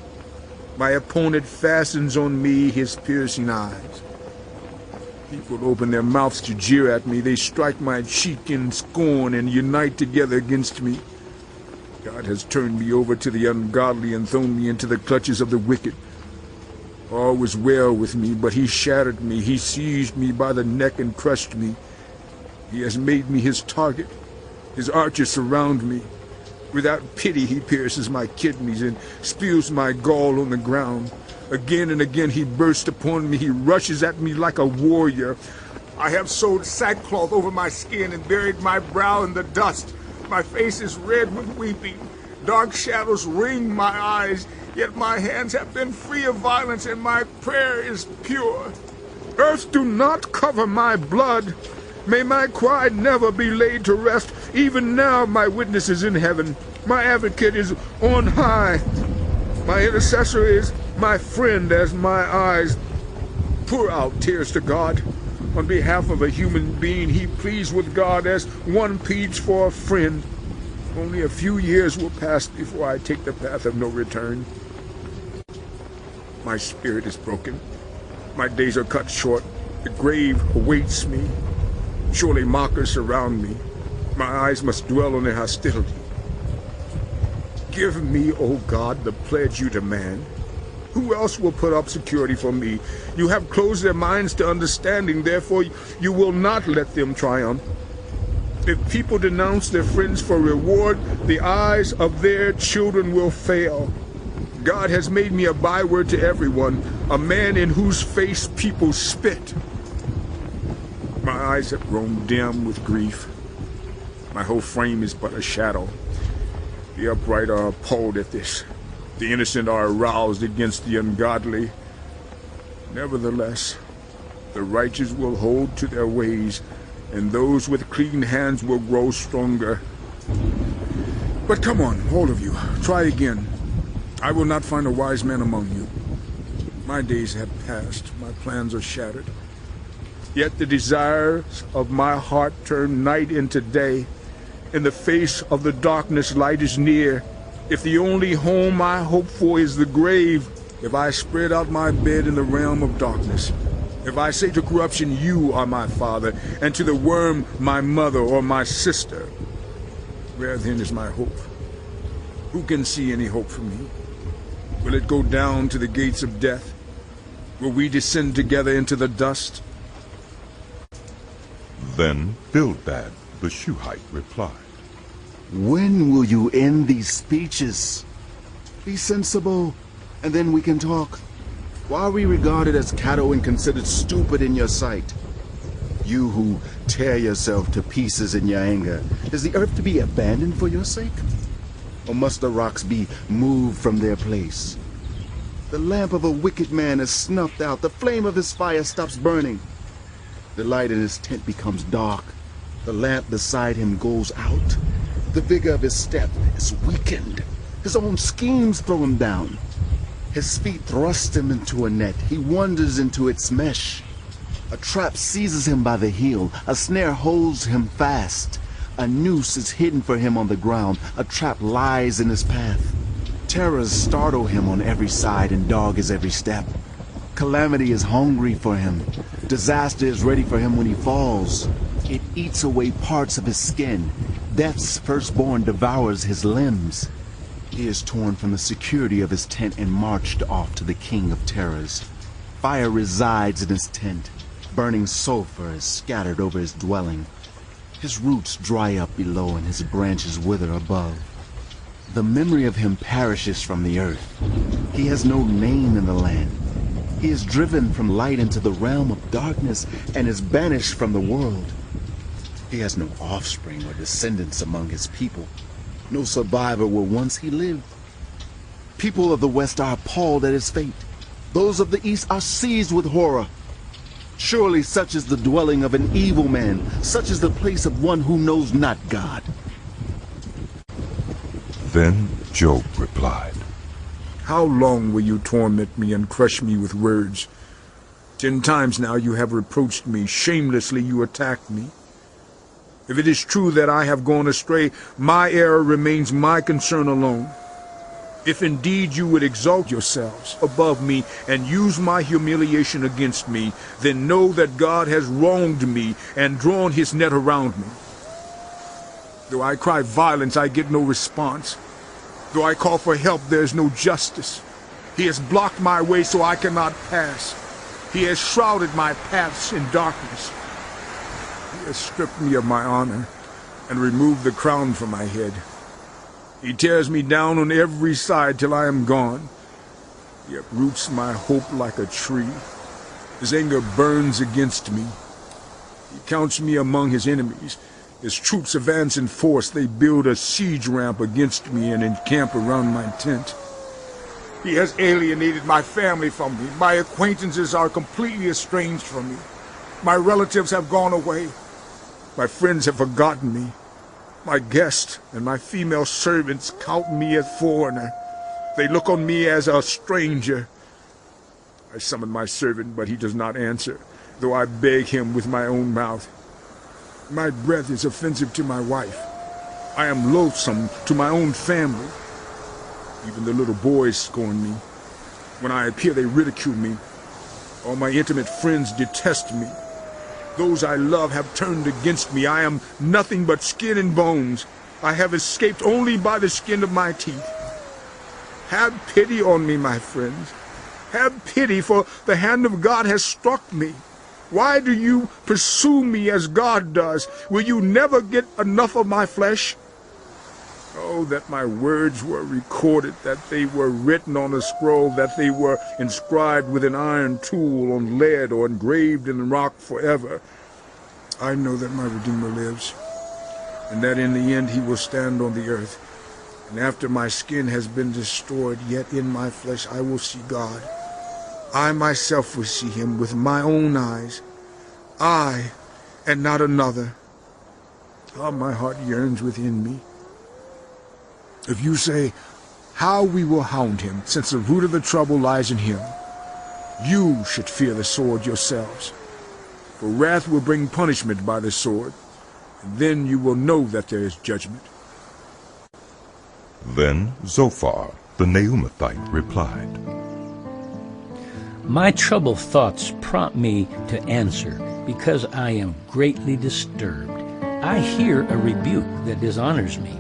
My opponent fastens on me his piercing eyes. People open their mouths to jeer at me. They strike my cheek in scorn and unite together against me. God has turned me over to the ungodly and thrown me into the clutches of the wicked. All was well with me, but he shattered me. He seized me by the neck and crushed me. He has made me his target. His archers surround me. Without pity he pierces my kidneys and spews my gall on the ground. Again and again he bursts upon me. He rushes at me like a warrior. I have sewed sackcloth over my skin and buried my brow in the dust. My face is red with weeping. Dark shadows ring my eyes. Yet my hands have been free of violence, and my prayer is pure. Earth, do not cover my blood. May my cry never be laid to rest. Even now my witness is in heaven. My advocate is on high. My intercessor is my friend as my eyes pour out tears to God. On behalf of a human being, he pleads with God as one pleads for a friend. Only a few years will pass before I take the path of no return. My spirit is broken. My days are cut short. The grave awaits me. Surely mockers surround me. My eyes must dwell on their hostility. Give me, O God, the pledge you demand. Who else will put up security for me? You have closed their minds to understanding, therefore you will not let them triumph. If people denounce their friends for reward, the eyes of their children will fail. God has made me a byword to everyone, a man in whose face people spit. My eyes have grown dim with grief. My whole frame is but a shadow. The upright are appalled at this. The innocent are aroused against the ungodly. Nevertheless, the righteous will hold to their ways, and those with clean hands will grow stronger. But come on, all of you, try again. I will not find a wise man among you. My days have passed, my plans are shattered. Yet the desires of my heart turn night into day. In the face of the darkness, light is near. If the only home I hope for is the grave, if I spread out my bed in the realm of darkness, if I say to corruption, you are my father, and to the worm, my mother or my sister, where then is my hope? Who can see any hope for me? Will it go down to the gates of death? Will we descend together into the dust? Then Bildad the Shuhite replied, When will you end these speeches? Be sensible, and then we can talk. Why are we regarded as cattle and considered stupid in your sight? You who tear yourself to pieces in your anger, is the earth to be abandoned for your sake? Or must the rocks be moved from their place? The lamp of a wicked man is snuffed out, the flame of his fire stops burning. The light in his tent becomes dark, the lamp beside him goes out. The vigor of his step is weakened, his own schemes throw him down. His feet thrust him into a net, he wanders into its mesh. A trap seizes him by the heel, a snare holds him fast. A noose is hidden for him on the ground, a trap lies in his path. Terrors startle him on every side and dog his every step. Calamity is hungry for him. Disaster is ready for him when he falls. It eats away parts of his skin. Death's firstborn devours his limbs. He is torn from the security of his tent and marched off to the king of terrors. Fire resides in his tent. Burning sulfur is scattered over his dwelling. His roots dry up below and his branches wither above. The memory of him perishes from the earth. He has no name in the land. He is driven from light into the realm of darkness and is banished from the world. He has no offspring or descendants among his people. No survivor where once he lived. People of the West are appalled at his fate. Those of the East are seized with horror. Surely such is the dwelling of an evil man. Such is the place of one who knows not God. Then Job replied, How long will you torment me and crush me with words? 10 times now you have reproached me. Shamelessly you attacked me. If it is true that I have gone astray, my error remains my concern alone. If indeed you would exalt yourselves above me and use my humiliation against me, then know that God has wronged me and drawn his net around me. Though I cry violence, I get no response. Though I call for help, there is no justice. He has blocked my way so I cannot pass. He has shrouded my paths in darkness. He has stripped me of my honor and removed the crown from my head. He tears me down on every side till I am gone. He uproots my hope like a tree. His anger burns against me. He counts me among his enemies. His troops advance in force. They build a siege ramp against me and encamp around my tent. He has alienated my family from me. My acquaintances are completely estranged from me. My relatives have gone away. My friends have forgotten me. My guests and my female servants count me as foreigner. They look on me as a stranger. I summon my servant, but he does not answer, though I beg him with my own mouth. My breath is offensive to my wife. I am loathsome to my own family. Even the little boys scorn me. When I appear, they ridicule me. All my intimate friends detest me. Those I love have turned against me. I am nothing but skin and bones. I have escaped only by the skin of my teeth. Have pity on me, my friends. Have pity, for the hand of God has struck me. Why do you pursue me as God does? Will you never get enough of my flesh? Oh, that my words were recorded, that they were written on a scroll, that they were inscribed with an iron tool on lead or engraved in rock forever. I know that my Redeemer lives, and that in the end he will stand on the earth. And after my skin has been destroyed, yet in my flesh I will see God. I myself will see him with my own eyes. I, and not another. How my heart yearns within me. If you say, how we will hound him, since the root of the trouble lies in him, you should fear the sword yourselves. For wrath will bring punishment by the sword, and then you will know that there is judgment. Then Zophar the Naamathite replied, My troubled thoughts prompt me to answer, because I am greatly disturbed. I hear a rebuke that dishonors me.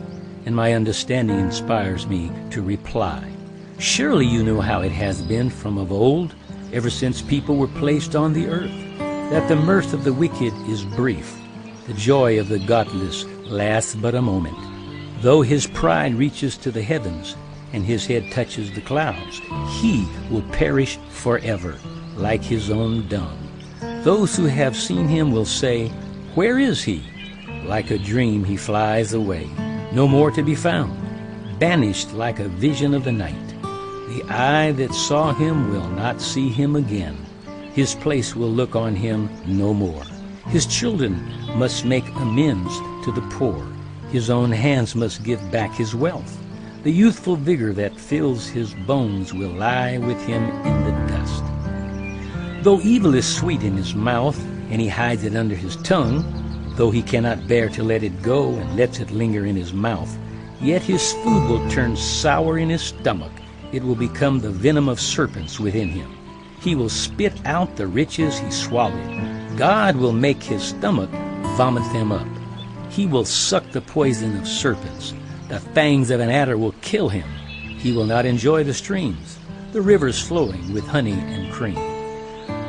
and my understanding inspires me to reply. Surely you know how it has been from of old, ever since people were placed on the earth, that the mirth of the wicked is brief, the joy of the godless lasts but a moment. Though his pride reaches to the heavens, and his head touches the clouds, he will perish forever, like his own dung. Those who have seen him will say, "Where is he?" Like a dream he flies away, no more to be found, banished like a vision of the night. The eye that saw him will not see him again. His place will look on him no more. His children must make amends to the poor. His own hands must give back his wealth. The youthful vigor that fills his bones will lie with him in the dust. Though evil is sweet in his mouth, and he hides it under his tongue, though he cannot bear to let it go and lets it linger in his mouth, yet his food will turn sour in his stomach. It will become the venom of serpents within him. He will spit out the riches he swallowed. God will make his stomach vomit them up. He will suck the poison of serpents. The fangs of an adder will kill him. He will not enjoy the streams, the rivers flowing with honey and cream.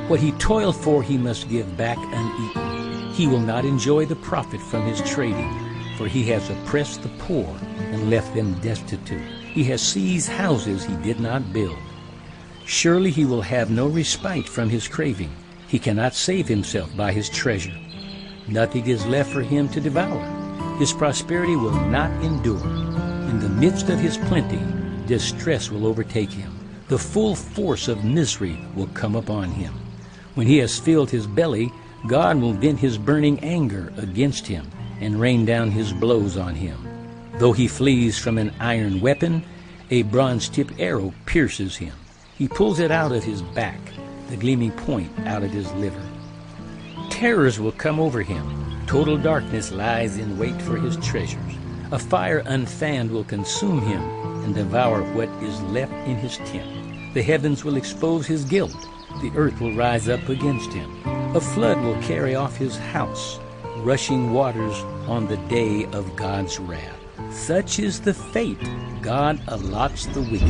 What he toiled for he must give back uneaten. He will not enjoy the profit from his trading, for he has oppressed the poor and left them destitute. He has seized houses he did not build. Surely he will have no respite from his craving. He cannot save himself by his treasure. Nothing is left for him to devour. His prosperity will not endure. In the midst of his plenty, distress will overtake him. The full force of misery will come upon him. When he has filled his belly, God will vent his burning anger against him and rain down his blows on him. Though he flees from an iron weapon, a bronze-tipped arrow pierces him. He pulls it out of his back, the gleaming point out of his liver. Terrors will come over him. Total darkness lies in wait for his treasures. A fire unfanned will consume him and devour what is left in his tent. The heavens will expose his guilt. The earth will rise up against him. A flood will carry off his house, rushing waters on the day of God's wrath. Such is the fate God allots the wicked,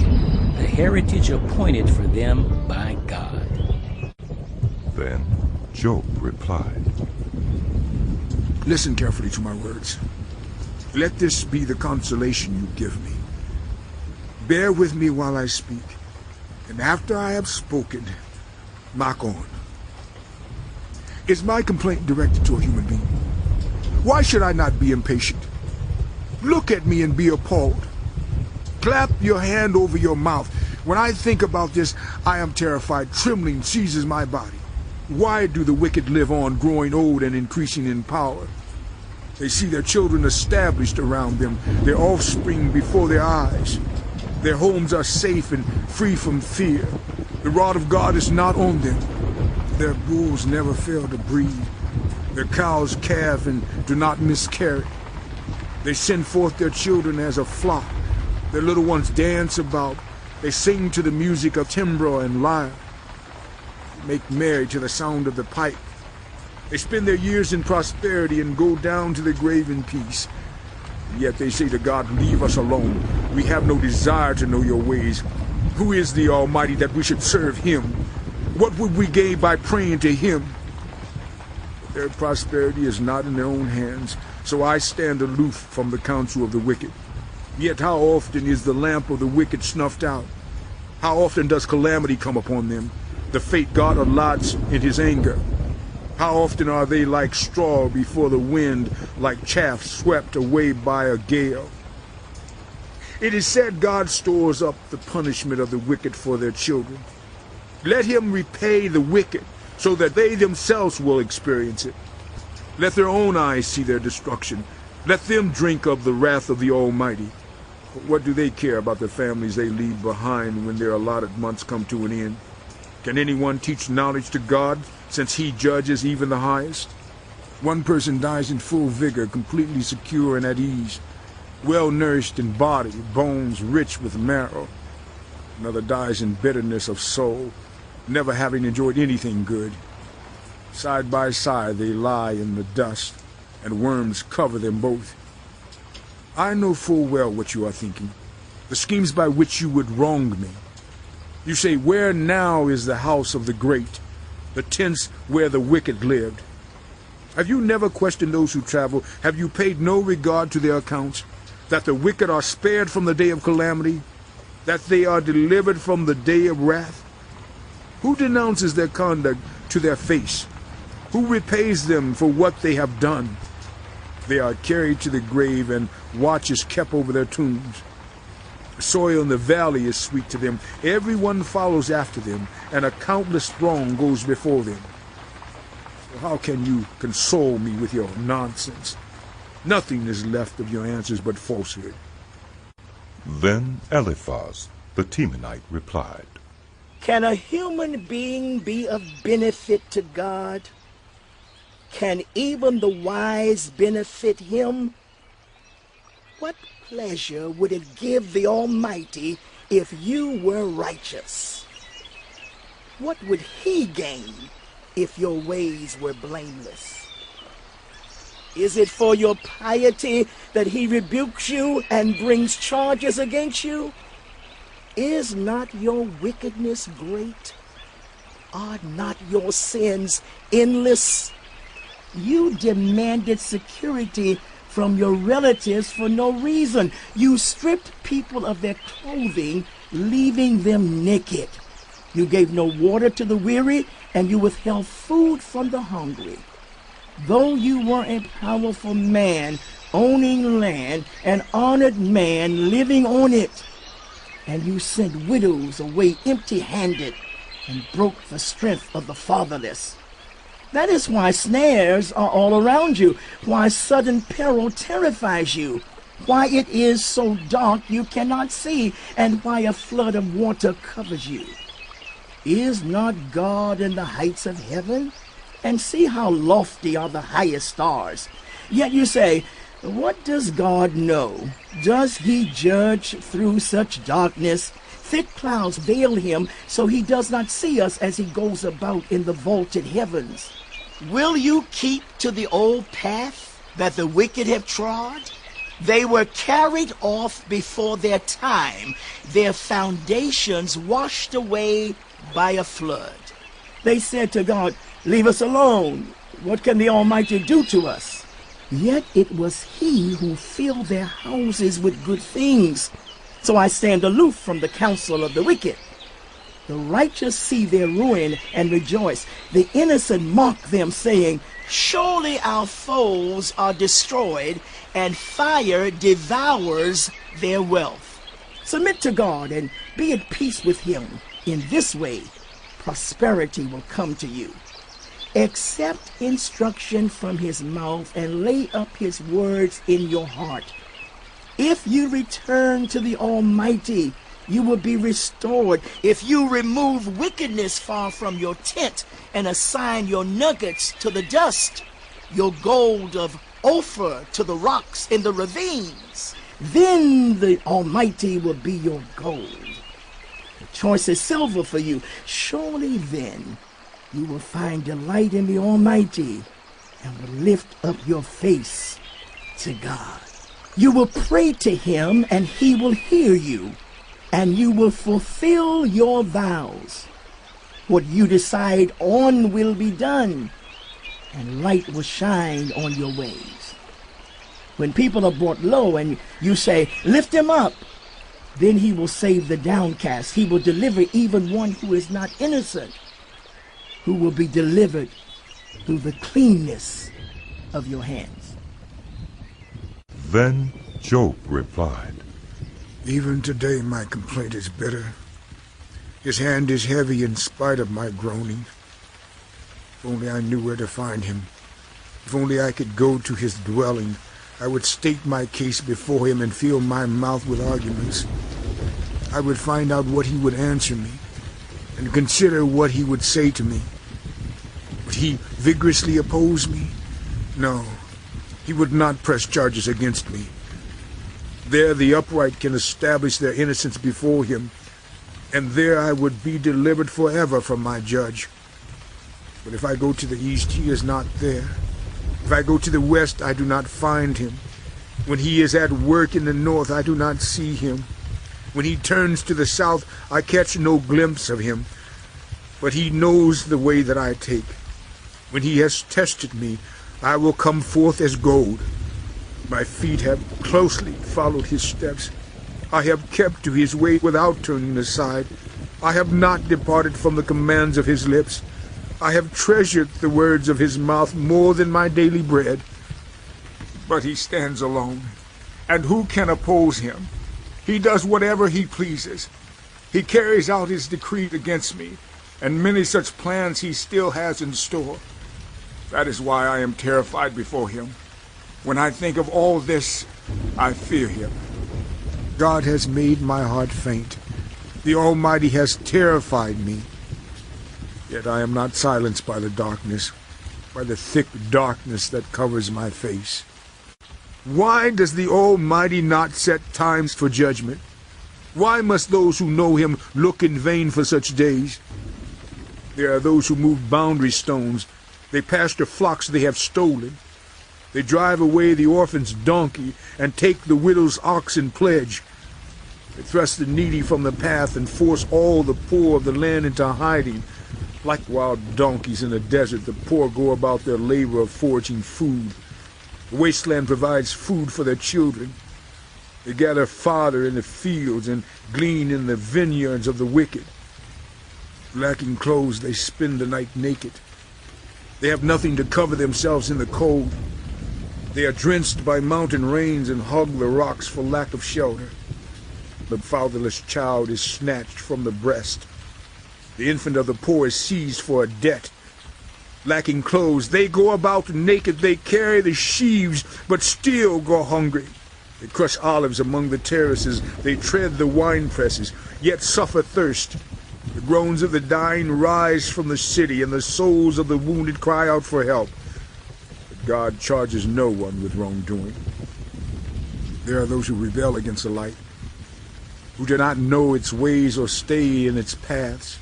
the heritage appointed for them by God. Then Job replied, Listen carefully to my words. Let this be the consolation you give me. Bear with me while I speak, and after I have spoken, knock on. Is my complaint directed to a human being? Why should I not be impatient? Look at me and be appalled. Clap your hand over your mouth. When I think about this, I am terrified. Trembling seizes my body. Why do the wicked live on, growing old and increasing in power? They see their children established around them, their offspring before their eyes. Their homes are safe and free from fear. The rod of God is not on them. Their bulls never fail to breed. Their cows calve and do not miscarry. They send forth their children as a flock. Their little ones dance about. They sing to the music of timbrel and lyre. Make merry to the sound of the pipe. They spend their years in prosperity and go down to the grave in peace. And yet they say to God, leave us alone. We have no desire to know your ways. Who is the Almighty that we should serve him? What would we gain by praying to him? But their prosperity is not in their own hands, so I stand aloof from the counsel of the wicked. Yet how often is the lamp of the wicked snuffed out? How often does calamity come upon them, the fate God allots in his anger? How often are they like straw before the wind, like chaff swept away by a gale? It is said God stores up the punishment of the wicked for their children. Let him repay the wicked, so that they themselves will experience it. Let their own eyes see their destruction. Let them drink of the wrath of the Almighty. But what do they care about the families they leave behind when their allotted months come to an end? Can anyone teach knowledge to God, since he judges even the highest? One person dies in full vigor, completely secure and at ease, well-nourished in body, bones rich with marrow. Another dies in bitterness of soul, never having enjoyed anything good. Side by side they lie in the dust, and worms cover them both. I know full well what you are thinking, the schemes by which you would wrong me. You say, where now is the house of the great, the tents where the wicked lived? Have you never questioned those who travel? Have you paid no regard to their accounts, that the wicked are spared from the day of calamity, that they are delivered from the day of wrath? Who denounces their conduct to their face? Who repays them for what they have done? They are carried to the grave, and watch is kept over their tombs. The soil in the valley is sweet to them. Everyone follows after them, and a countless throng goes before them. So how can you console me with your nonsense? Nothing is left of your answers but falsehood. Then Eliphaz, the Temanite, replied, Can a human being be of benefit to God? Can even the wise benefit him? What pleasure would it give the Almighty if you were righteous? What would he gain if your ways were blameless? Is it for your piety that he rebukes you and brings charges against you? Is not your wickedness great? Are not your sins endless? You demanded security from your relatives for no reason. You stripped people of their clothing, leaving them naked. You gave no water to the weary, and you withheld food from the hungry. Though you were a powerful man, owning land, an honored man living on it, and you sent widows away empty-handed and broke the strength of the fatherless. That is why snares are all around you, why sudden peril terrifies you, why it is so dark you cannot see, and why a flood of water covers you. Is not God in the heights of heaven? And see how lofty are the highest stars. Yet you say, what does God know? Does he judge through such darkness? Thick clouds veil him, so he does not see us as he goes about in the vaulted heavens. Will you keep to the old path that the wicked have trod? They were carried off before their time, their foundations washed away by a flood. They said to God, leave us alone. What can the Almighty do to us? Yet it was he who filled their houses with good things. So I stand aloof from the counsel of the wicked. The righteous see their ruin and rejoice. The innocent mock them, saying, surely our foes are destroyed, and fire devours their wealth. Submit to God and be at peace with him. In this way, prosperity will come to you. Accept instruction from his mouth and lay up his words in your heart. If you return to the Almighty, you will be restored. If you remove wickedness far from your tent and assign your nuggets to the dust, your gold of Ophir to the rocks in the ravines, then the Almighty will be your gold. The choicest silver for you. Surely then you will find delight in the Almighty and will lift up your face to God. You will pray to him and he will hear you, and you will fulfill your vows. What you decide on will be done, and light will shine on your ways. When people are brought low and you say, lift him up, then he will save the downcast. He will deliver even one who is not innocent, who will be delivered through the cleanness of your hands. Then Job replied, even today my complaint is bitter. His hand is heavy in spite of my groaning. If only I knew where to find him. If only I could go to his dwelling, I would state my case before him and fill my mouth with arguments. I would find out what he would answer me, and consider what he would say to me. Would he vigorously oppose me? No, he would not press charges against me. There the upright can establish their innocence before him, and there I would be delivered forever from my judge. But if I go to the east, he is not there. If I go to the west, I do not find him. When he is at work in the north, I do not see him. When he turns to the south, I catch no glimpse of him. But he knows the way that I take. When he has tested me, I will come forth as gold. My feet have closely followed his steps. I have kept to his way without turning aside. I have not departed from the commands of his lips. I have treasured the words of his mouth more than my daily bread. But he stands alone, and who can oppose him? He does whatever he pleases. He carries out his decree against me, and many such plans he still has in store. That is why I am terrified before him. When I think of all this, I fear him. God has made my heart faint. The Almighty has terrified me. Yet I am not silenced by the darkness, by the thick darkness that covers my face. Why does the Almighty not set times for judgment? Why must those who know him look in vain for such days? There are those who move boundary stones. They pasture flocks they have stolen. They drive away the orphan's donkey and take the widow's ox in pledge. They thrust the needy from the path and force all the poor of the land into hiding. Like wild donkeys in the desert, the poor go about their labor of foraging food. The wasteland provides food for their children. They gather fodder in the fields and glean in the vineyards of the wicked. Lacking clothes, they spend the night naked. They have nothing to cover themselves in the cold. They are drenched by mountain rains and hug the rocks for lack of shelter. The fatherless child is snatched from the breast. The infant of the poor is seized for a debt. Lacking clothes, they go about naked. They carry the sheaves, but still go hungry. They crush olives among the terraces. They tread the wine presses, yet suffer thirst. The groans of the dying rise from the city, and the souls of the wounded cry out for help. But God charges no one with wrongdoing. There are those who rebel against the light, who do not know its ways or stay in its paths.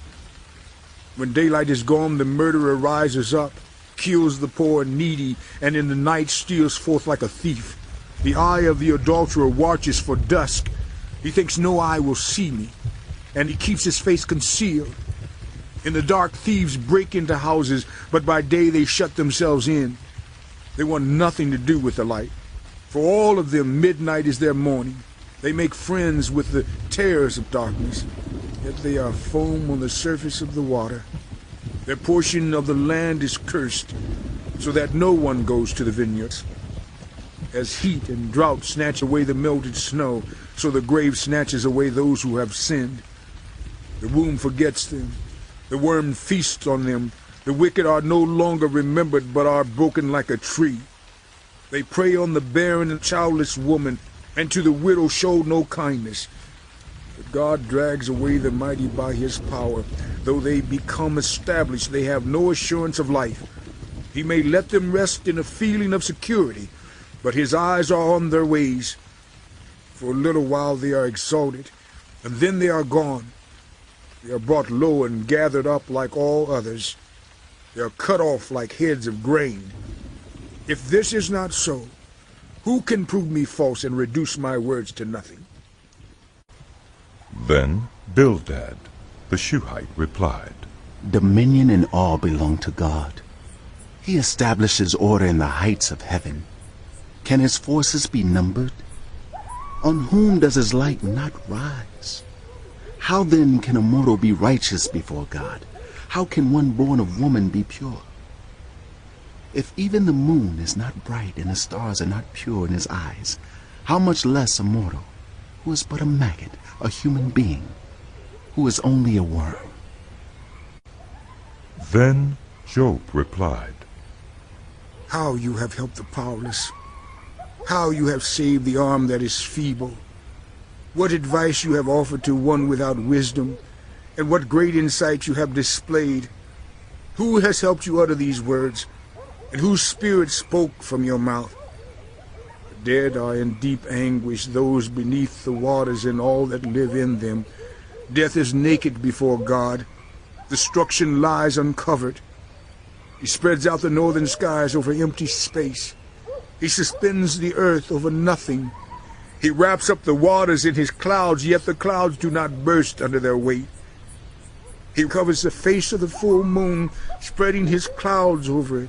When daylight is gone, the murderer rises up, kills the poor and needy, and in the night steals forth like a thief. The eye of the adulterer watches for dusk. He thinks no eye will see me, and he keeps his face concealed. In the dark, thieves break into houses, but by day they shut themselves in. They want nothing to do with the light. For all of them, midnight is their morning. They make friends with the terrors of darkness. Yet they are foam on the surface of the water. Their portion of the land is cursed, so that no one goes to the vineyards. As heat and drought snatch away the melted snow, so the grave snatches away those who have sinned. The womb forgets them. The worm feasts on them. The wicked are no longer remembered, but are broken like a tree. They prey on the barren and childless woman, and to the widow show no kindness. But God drags away the mighty by his power. Though they become established, they have no assurance of life. He may let them rest in a feeling of security, but his eyes are on their ways. For a little while they are exalted, and then they are gone. They are brought low and gathered up like all others. They are cut off like heads of grain. If this is not so, who can prove me false and reduce my words to nothing? Then Bildad, the Shuhite, replied, Dominion and awe belong to God. He establishes order in the heights of heaven. Can his forces be numbered? On whom does his light not rise? How then can a mortal be righteous before God? How can one born of woman be pure? If even the moon is not bright and the stars are not pure in his eyes, how much less a mortal, who is but a maggot, a human being, who is only a worm? Then Job replied, How you have helped the powerless. How you have saved the arm that is feeble. What advice you have offered to one without wisdom, and what great insight you have displayed. Who has helped you utter these words, and whose spirit spoke from your mouth? The dead are in deep anguish, those beneath the waters and all that live in them. Death is naked before God. Destruction lies uncovered. He spreads out the northern skies over empty space. He suspends the earth over nothing. He wraps up the waters in his clouds, yet the clouds do not burst under their weight. He covers the face of the full moon, spreading his clouds over it.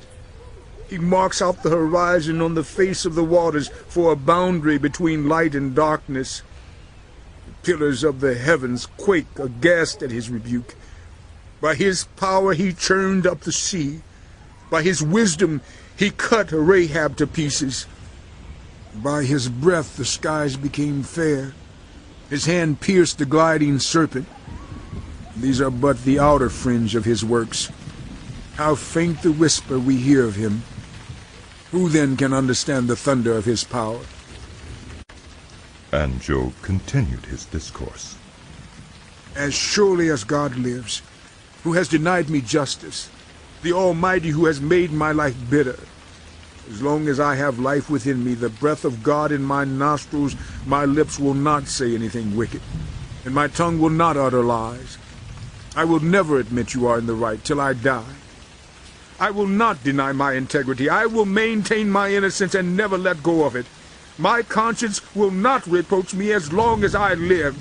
He marks out the horizon on the face of the waters for a boundary between light and darkness. The pillars of the heavens quake aghast at his rebuke. By his power he churned up the sea. By his wisdom he cut Rahab to pieces. By his breath the skies became fair. His hand pierced the gliding serpent. These are but the outer fringe of his works. How faint the whisper we hear of him. Who then can understand the thunder of his power? And Job continued his discourse. As surely as God lives, who has denied me justice, the Almighty who has made my life bitter. As long as I have life within me, the breath of God in my nostrils, my lips will not say anything wicked, and my tongue will not utter lies. I will never admit you are in the right till I die. I will not deny my integrity. I will maintain my innocence and never let go of it. My conscience will not reproach me as long as I live.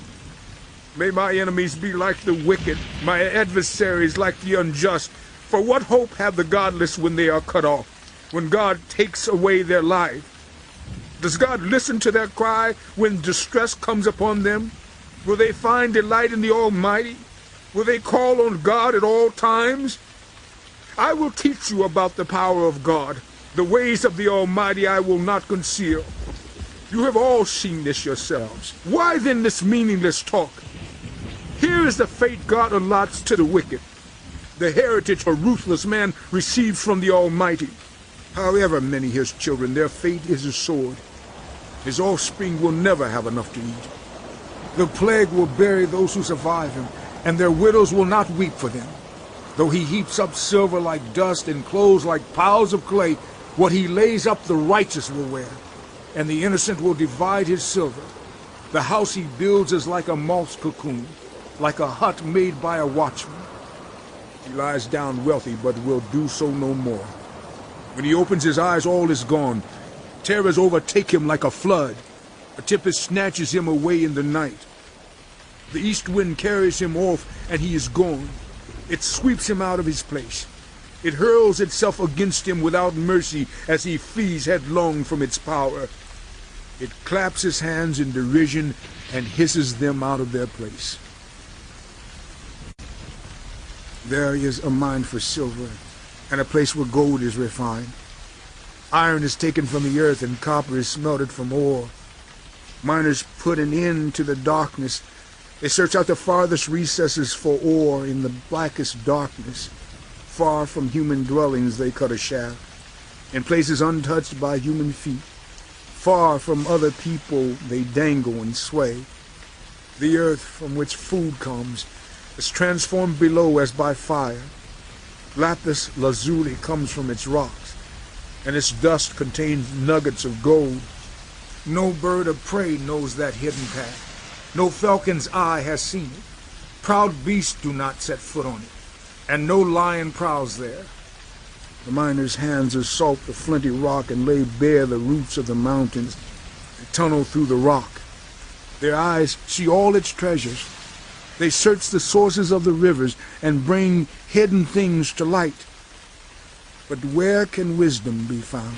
May my enemies be like the wicked, my adversaries like the unjust. For what hope have the godless when they are cut off, when God takes away their life? Does God listen to their cry when distress comes upon them? Will they find delight in the Almighty? Will they call on God at all times? I will teach you about the power of God. The ways of the Almighty I will not conceal. You have all seen this yourselves. Why then this meaningless talk? Here is the fate God allots to the wicked, the heritage a ruthless man receives from the Almighty. However many his children, their fate is a sword. His offspring will never have enough to eat. The plague will bury those who survive him, and their widows will not weep for them. Though he heaps up silver like dust and clothes like piles of clay, what he lays up the righteous will wear, and the innocent will divide his silver. The house he builds is like a moth's cocoon, like a hut made by a watchman. He lies down wealthy, but will do so no more. When he opens his eyes, all is gone. Terrors overtake him like a flood. A tempest snatches him away in the night. The east wind carries him off, and he is gone. It sweeps him out of his place. It hurls itself against him without mercy as he flees headlong from its power. It claps his hands in derision and hisses them out of their place. There is a mine for silver, and a place where gold is refined. Iron is taken from the earth, and copper is smelted from ore. Miners put an end to the darkness. They search out the farthest recesses for ore in the blackest darkness. Far from human dwellings they cut a shaft, in places untouched by human feet. Far from other people they dangle and sway. The earth from which food comes is transformed below as by fire. Lapis lazuli comes from its rocks, and its dust contains nuggets of gold. No bird of prey knows that hidden path. No falcon's eye has seen it. Proud beasts do not set foot on it, and no lion prowls there. The miners' hands assault the flinty rock and lay bare the roots of the mountains. They tunnel through the rock. Their eyes see all its treasures. They search the sources of the rivers and bring hidden things to light. But where can wisdom be found?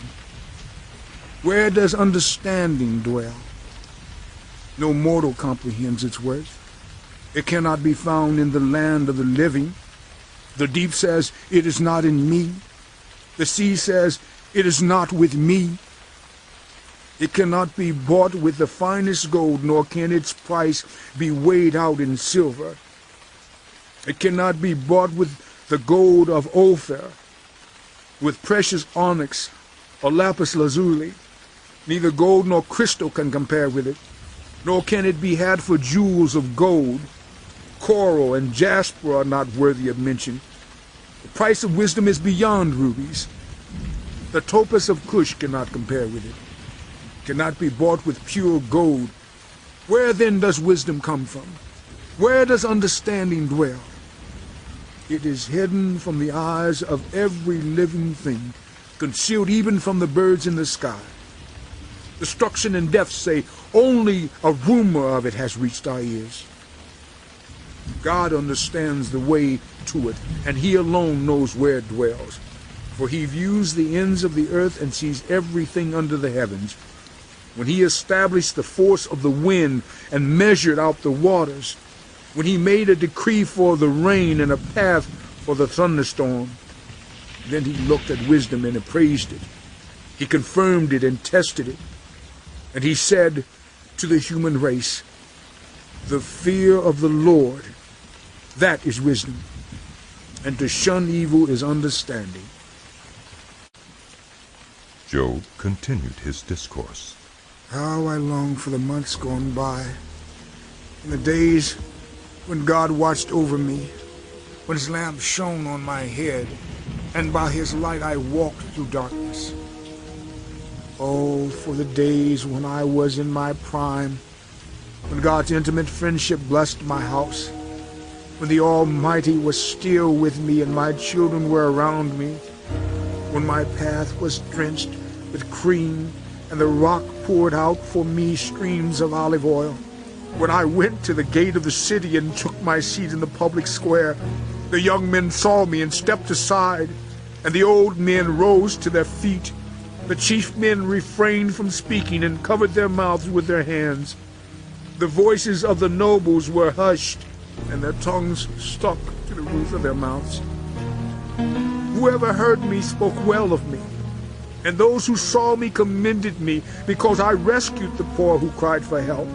Where does understanding dwell? No mortal comprehends its worth. It cannot be found in the land of the living. The deep says, "It is not in me." The sea says, "It is not with me." It cannot be bought with the finest gold, nor can its price be weighed out in silver. It cannot be bought with the gold of Ophir, with precious onyx or lapis lazuli. Neither gold nor crystal can compare with it, nor can it be had for jewels of gold. Coral and jasper are not worthy of mention. The price of wisdom is beyond rubies. The topaz of Cush cannot compare with it. It cannot be bought with pure gold. Where then does wisdom come from? Where does understanding dwell? It is hidden from the eyes of every living thing, concealed even from the birds in the sky. Destruction and death say only a rumor of it has reached our ears. God understands the way to it, and he alone knows where it dwells. For he views the ends of the earth and sees everything under the heavens. When he established the force of the wind and measured out the waters, when he made a decree for the rain and a path for the thunderstorm, then he looked at wisdom and appraised it. He confirmed it and tested it. And he said to the human race, "The fear of the Lord, that is wisdom, and to shun evil is understanding." Job continued his discourse. How I long for the months gone by, in the days when God watched over me, when his lamp shone on my head, and by his light I walked through darkness. Oh, for the days when I was in my prime, when God's intimate friendship blessed my house, when the Almighty was still with me and my children were around me, when my path was drenched with cream and the rock poured out for me streams of olive oil, when I went to the gate of the city and took my seat in the public square, the young men saw me and stepped aside, and the old men rose to their feet. The chief men refrained from speaking and covered their mouths with their hands. The voices of the nobles were hushed, and their tongues stuck to the roof of their mouths. Whoever heard me spoke well of me, and those who saw me commended me, because I rescued the poor who cried for help,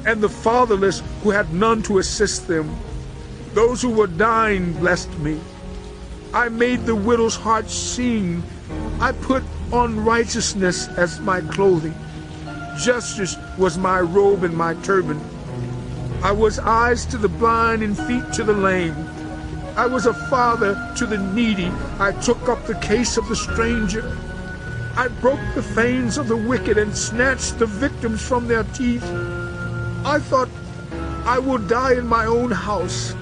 and the fatherless who had none to assist them. Those who were dying blessed me. I made the widow's heart sing. I put on righteousness as my clothing. Justice was my robe and my turban. I was eyes to the blind and feet to the lame. I was a father to the needy. I took up the case of the stranger. I broke the fangs of the wicked and snatched the victims from their teeth. I thought, I will die in my own house,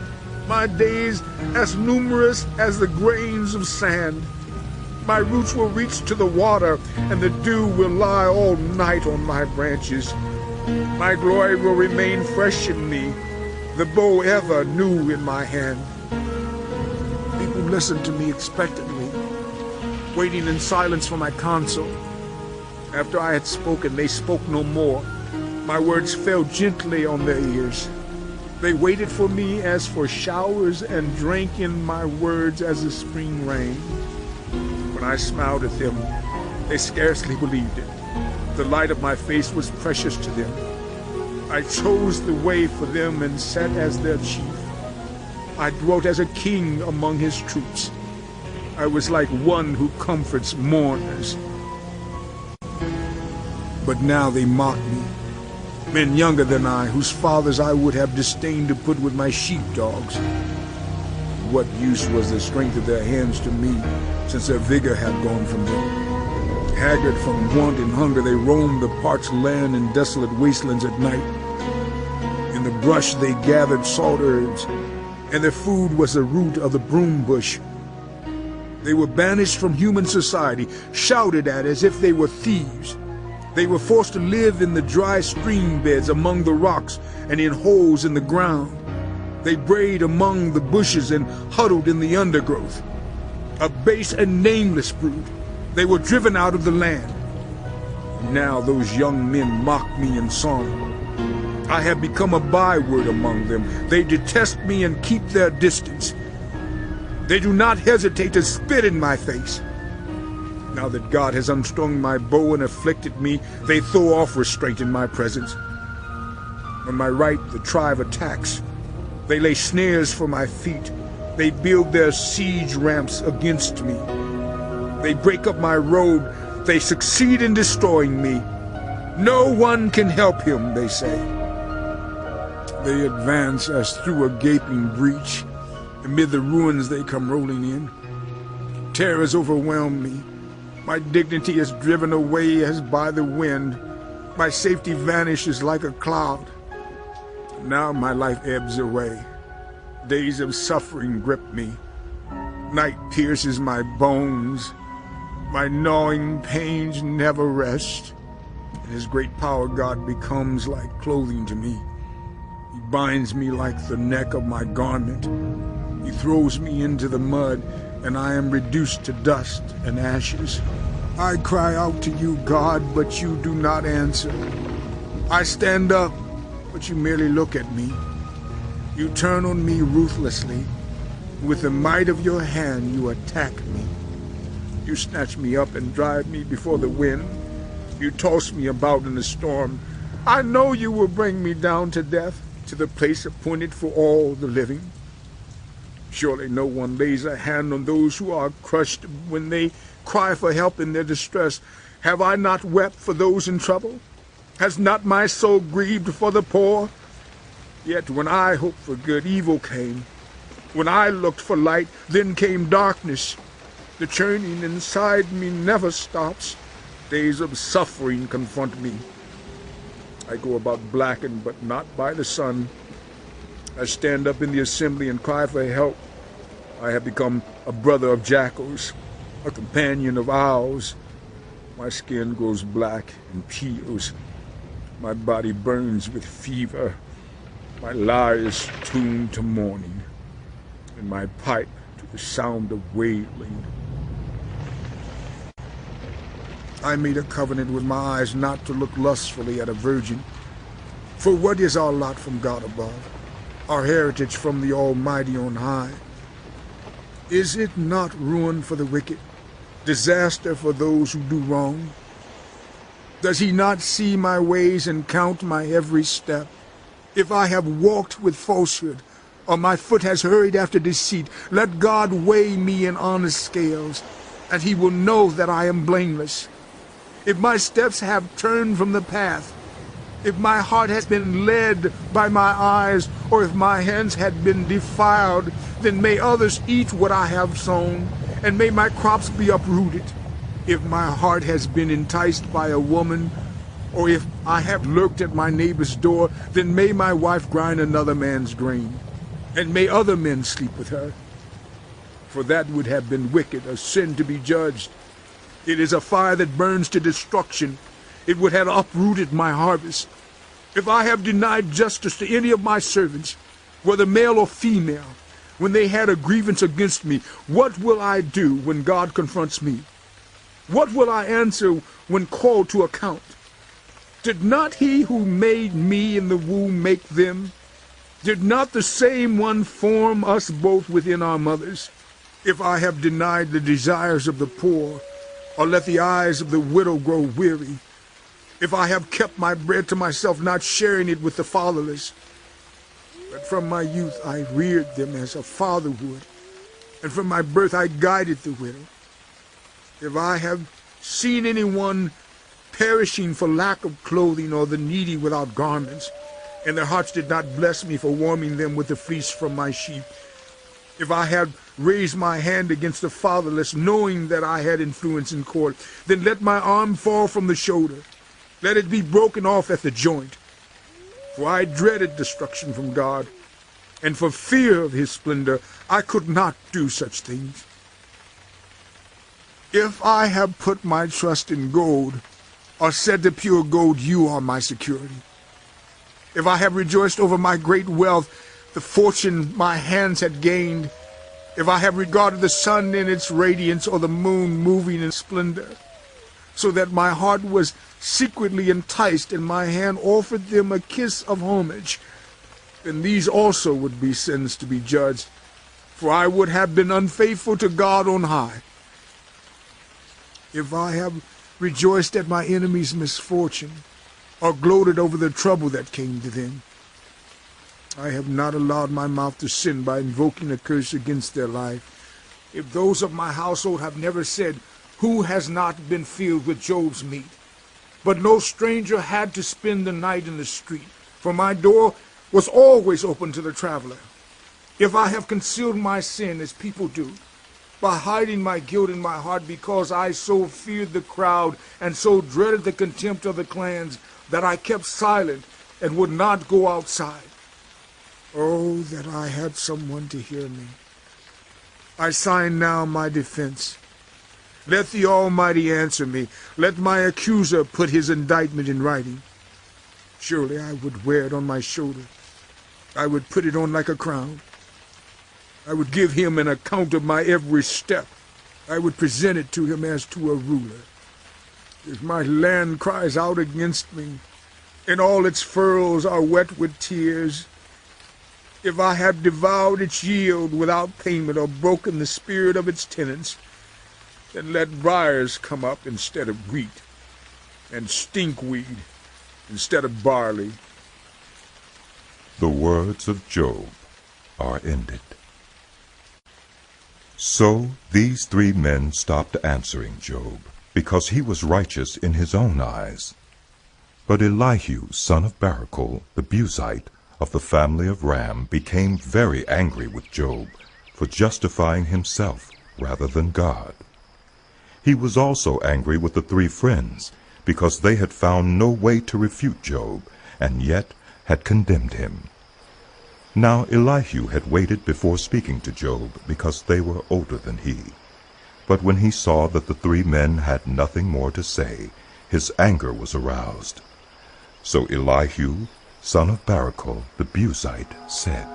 my days as numerous as the grains of sand. My roots will reach to the water, and the dew will lie all night on my branches. My glory will remain fresh in me, the bow ever new in my hand. People listened to me expectantly, waiting in silence for my counsel. After I had spoken, they spoke no more. My words fell gently on their ears. They waited for me as for showers and drank in my words as the spring rain. When I smiled at them, they scarcely believed it. The light of my face was precious to them. I chose the way for them and sat as their chief. I dwelt as a king among his troops. I was like one who comforts mourners. But now they mock me. Men younger than I, whose fathers I would have disdained to put with my sheepdogs. What use was the strength of their hands to me, since their vigor had gone from them? Haggard from want and hunger, they roamed the parched land and desolate wastelands at night. In the brush they gathered salt herbs, and their food was the root of the broom bush. They were banished from human society, shouted at as if they were thieves. They were forced to live in the dry stream beds among the rocks and in holes in the ground. They brayed among the bushes and huddled in the undergrowth. A base and nameless brood, they were driven out of the land. Now those young men mock me in song. I have become a byword among them. They detest me and keep their distance. They do not hesitate to spit in my face. Now that God has unstrung my bow and afflicted me, they throw off restraint in my presence. On my right, the tribe attacks. They lay snares for my feet. They build their siege ramps against me. They break up my road. They succeed in destroying me. No one can help him, they say. They advance as through a gaping breach. Amid the ruins they come rolling in. Terrors overwhelm me. My dignity is driven away as by the wind. My safety vanishes like a cloud. Now my life ebbs away. Days of suffering grip me. Night pierces my bones. My gnawing pains never rest. In his great power, God becomes like clothing to me. He binds me like the neck of my garment. He throws me into the mud, and I am reduced to dust and ashes. I cry out to you, God, but you do not answer. I stand up, but you merely look at me. You turn on me ruthlessly. With the might of your hand, you attack me. You snatch me up and drive me before the wind. You toss me about in the storm. I know you will bring me down to death, to the place appointed for all the living. Surely no one lays a hand on those who are crushed when they cry for help in their distress. Have I not wept for those in trouble? Has not my soul grieved for the poor? Yet when I hoped for good, evil came. When I looked for light, then came darkness. The churning inside me never stops. Days of suffering confront me. I go about blackened, but not by the sun. I stand up in the assembly and cry for help. I have become a brother of jackals, a companion of owls. My skin grows black and peels. My body burns with fever. My lyre is tuned to mourning, and my pipe to the sound of wailing. I made a covenant with my eyes not to look lustfully at a virgin. For what is our lot from God above, our heritage from the Almighty on high? Is it not ruin for the wicked, disaster for those who do wrong? Does he not see my ways and count my every step? If I have walked with falsehood, or my foot has hurried after deceit, let God weigh me in honest scales, and he will know that I am blameless. If my steps have turned from the path, if my heart has been led by my eyes, or if my hands had been defiled, then may others eat what I have sown, and may my crops be uprooted. If my heart has been enticed by a woman, or if I have lurked at my neighbor's door, then may my wife grind another man's grain, and may other men sleep with her. For that would have been wicked, a sin to be judged. It is a fire that burns to destruction. It would have uprooted my harvest. If I have denied justice to any of my servants, whether male or female, when they had a grievance against me, what will I do when God confronts me? What will I answer when called to account? Did not he who made me in the womb make them? Did not the same one form us both within our mothers? If I have denied the desires of the poor, or let the eyes of the widow grow weary, if I have kept my bread to myself, not sharing it with the fatherless, but from my youth I reared them as a father would, and from my birth I guided the widow. If I have seen anyone perishing for lack of clothing, or the needy without garments, and their hearts did not bless me for warming them with the fleece from my sheep, if I had raised my hand against the fatherless, knowing that I had influence in court, then let my arm fall from the shoulder. Let it be broken off at the joint. For I dreaded destruction from God, and for fear of his splendor I could not do such things. If I have put my trust in gold, or said to pure gold, you are my security. If I have rejoiced over my great wealth, the fortune my hands had gained, if I have regarded the sun in its radiance, or the moon moving in splendor, so that my heart was secretly enticed, and my hand offered them a kiss of homage, then these also would be sins to be judged, for I would have been unfaithful to God on high. If I have rejoiced at my enemies' misfortune, or gloated over the trouble that came to them, I have not allowed my mouth to sin by invoking a curse against their life. If those of my household have never said, who has not been filled with Job's meat? But no stranger had to spend the night in the street, for my door was always open to the traveler. If I have concealed my sin as people do, by hiding my guilt in my heart, because I so feared the crowd and so dreaded the contempt of the clans, that I kept silent and would not go outside. Oh, that I had someone to hear me. I sign now my defense. Let the Almighty answer me. Let my accuser put his indictment in writing. Surely I would wear it on my shoulder. I would put it on like a crown. I would give him an account of my every step. I would present it to him as to a ruler. If my land cries out against me, and all its furrows are wet with tears, if I have devoured its yield without payment or broken the spirit of its tenants, then let briars come up instead of wheat, and stinkweed instead of barley. The words of Job are ended. So these 3 men stopped answering Job, because he was righteous in his own eyes. But Elihu, son of Barachel, the Buzite, of the family of Ram, became very angry with Job for justifying himself rather than God. He was also angry with the 3 friends, because they had found no way to refute Job, and yet had condemned him. Now Elihu had waited before speaking to Job, because they were older than he. But when he saw that the 3 men had nothing more to say, his anger was aroused. So Elihu, son of Barachel, the Buzite, said,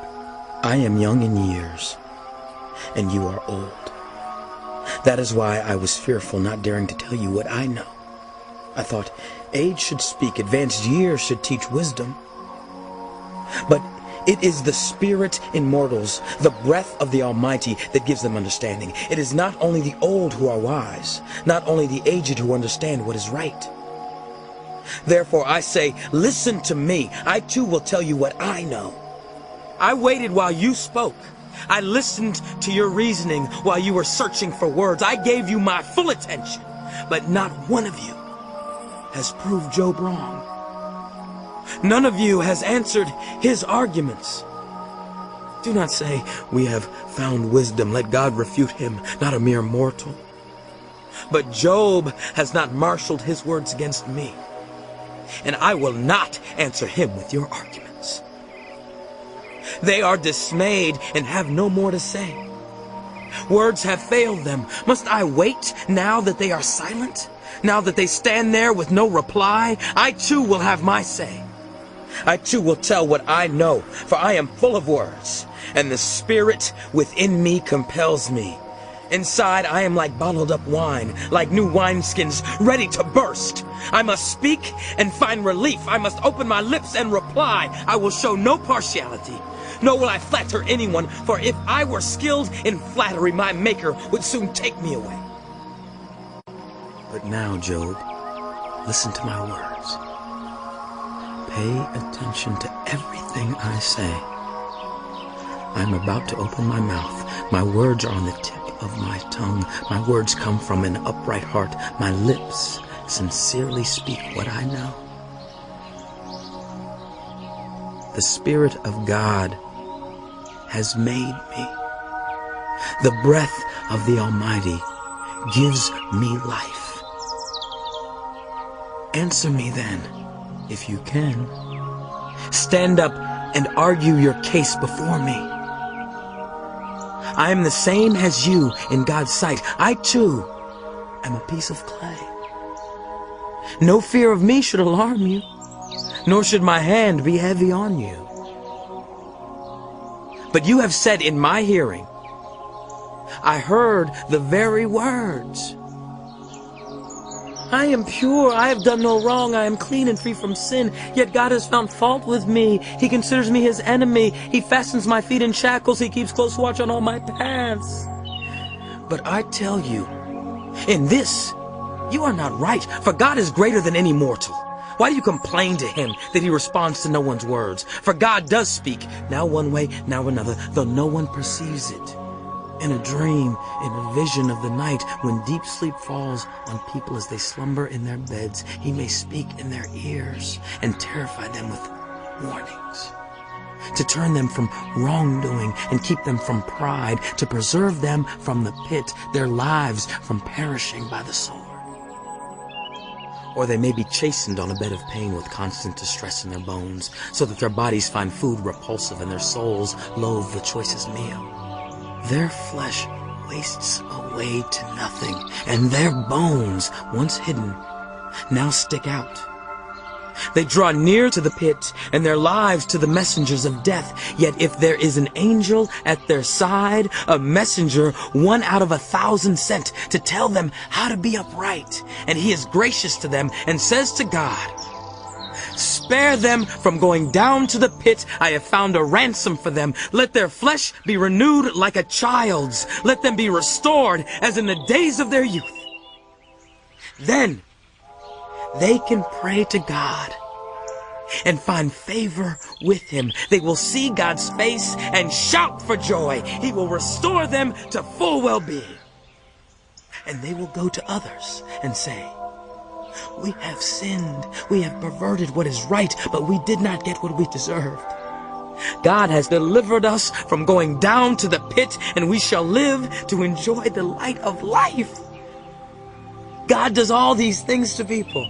I am young in years, and you are old. That is why I was fearful, not daring to tell you what I know. I thought age should speak, advanced years should teach wisdom. But it is the spirit in mortals, the breath of the Almighty, that gives them understanding. It is not only the old who are wise, not only the aged who understand what is right. Therefore I say, listen to me. I too will tell you what I know. I waited while you spoke. I listened to your reasoning while you were searching for words. I gave you my full attention, but not one of you has proved Job wrong. None of you has answered his arguments. Do not say, we have found wisdom. Let God refute him, not a mere mortal. But Job has not marshaled his words against me, and I will not answer him with your arguments. They are dismayed and have no more to say. Words have failed them. Must I wait now that they are silent? Now that they stand there with no reply? I too will have my say. I too will tell what I know, for I am full of words, and the spirit within me compels me. Inside I am like bottled up wine, like new wineskins ready to burst. I must speak and find relief. I must open my lips and reply. I will show no partiality, nor will I flatter anyone, for if I were skilled in flattery, my Maker would soon take me away. But now, Job, listen to my words. Pay attention to everything I say. I am about to open my mouth. My words are on the tip of my tongue. My words come from an upright heart. My lips sincerely speak what I know. The Spirit of God has made me. The breath of the Almighty gives me life. Answer me then, if you can. Stand up and argue your case before me. I am the same as you in God's sight. I too am a piece of clay. No fear of me should alarm you, nor should my hand be heavy on you. But you have said in my hearing, I heard the very words. I am pure, I have done no wrong, I am clean and free from sin, yet God has found fault with me. He considers me his enemy. He fastens my feet in shackles. He keeps close watch on all my paths. But I tell you, in this, you are not right, for God is greater than any mortal. Why do you complain to him that he responds to no one's words? For God does speak, now one way, now another, though no one perceives it. In a dream, in a vision of the night, when deep sleep falls on people as they slumber in their beds, he may speak in their ears and terrify them with warnings, to turn them from wrongdoing and keep them from pride, to preserve them from the pit, their lives from perishing by the sword. Or they may be chastened on a bed of pain with constant distress in their bones, so that their bodies find food repulsive and their souls loathe the choicest meal. Their flesh wastes away to nothing, and their bones, once hidden, now stick out. They draw near to the pit, and their lives to the messengers of death. Yet if there is an angel at their side, a messenger, 1 out of 1,000 sent, to tell them how to be upright, and he is gracious to them, and says to God, "Spare them from going down to the pit. I have found a ransom for them. Let their flesh be renewed like a child's. Let them be restored as in the days of their youth." Then they can pray to God and find favor with him. They will see God's face and shout for joy. He will restore them to full well-being. And they will go to others and say, "We have sinned. We have perverted what is right, but we did not get what we deserved. God has delivered us from going down to the pit, and we shall live to enjoy the light of life." God does all these things to people.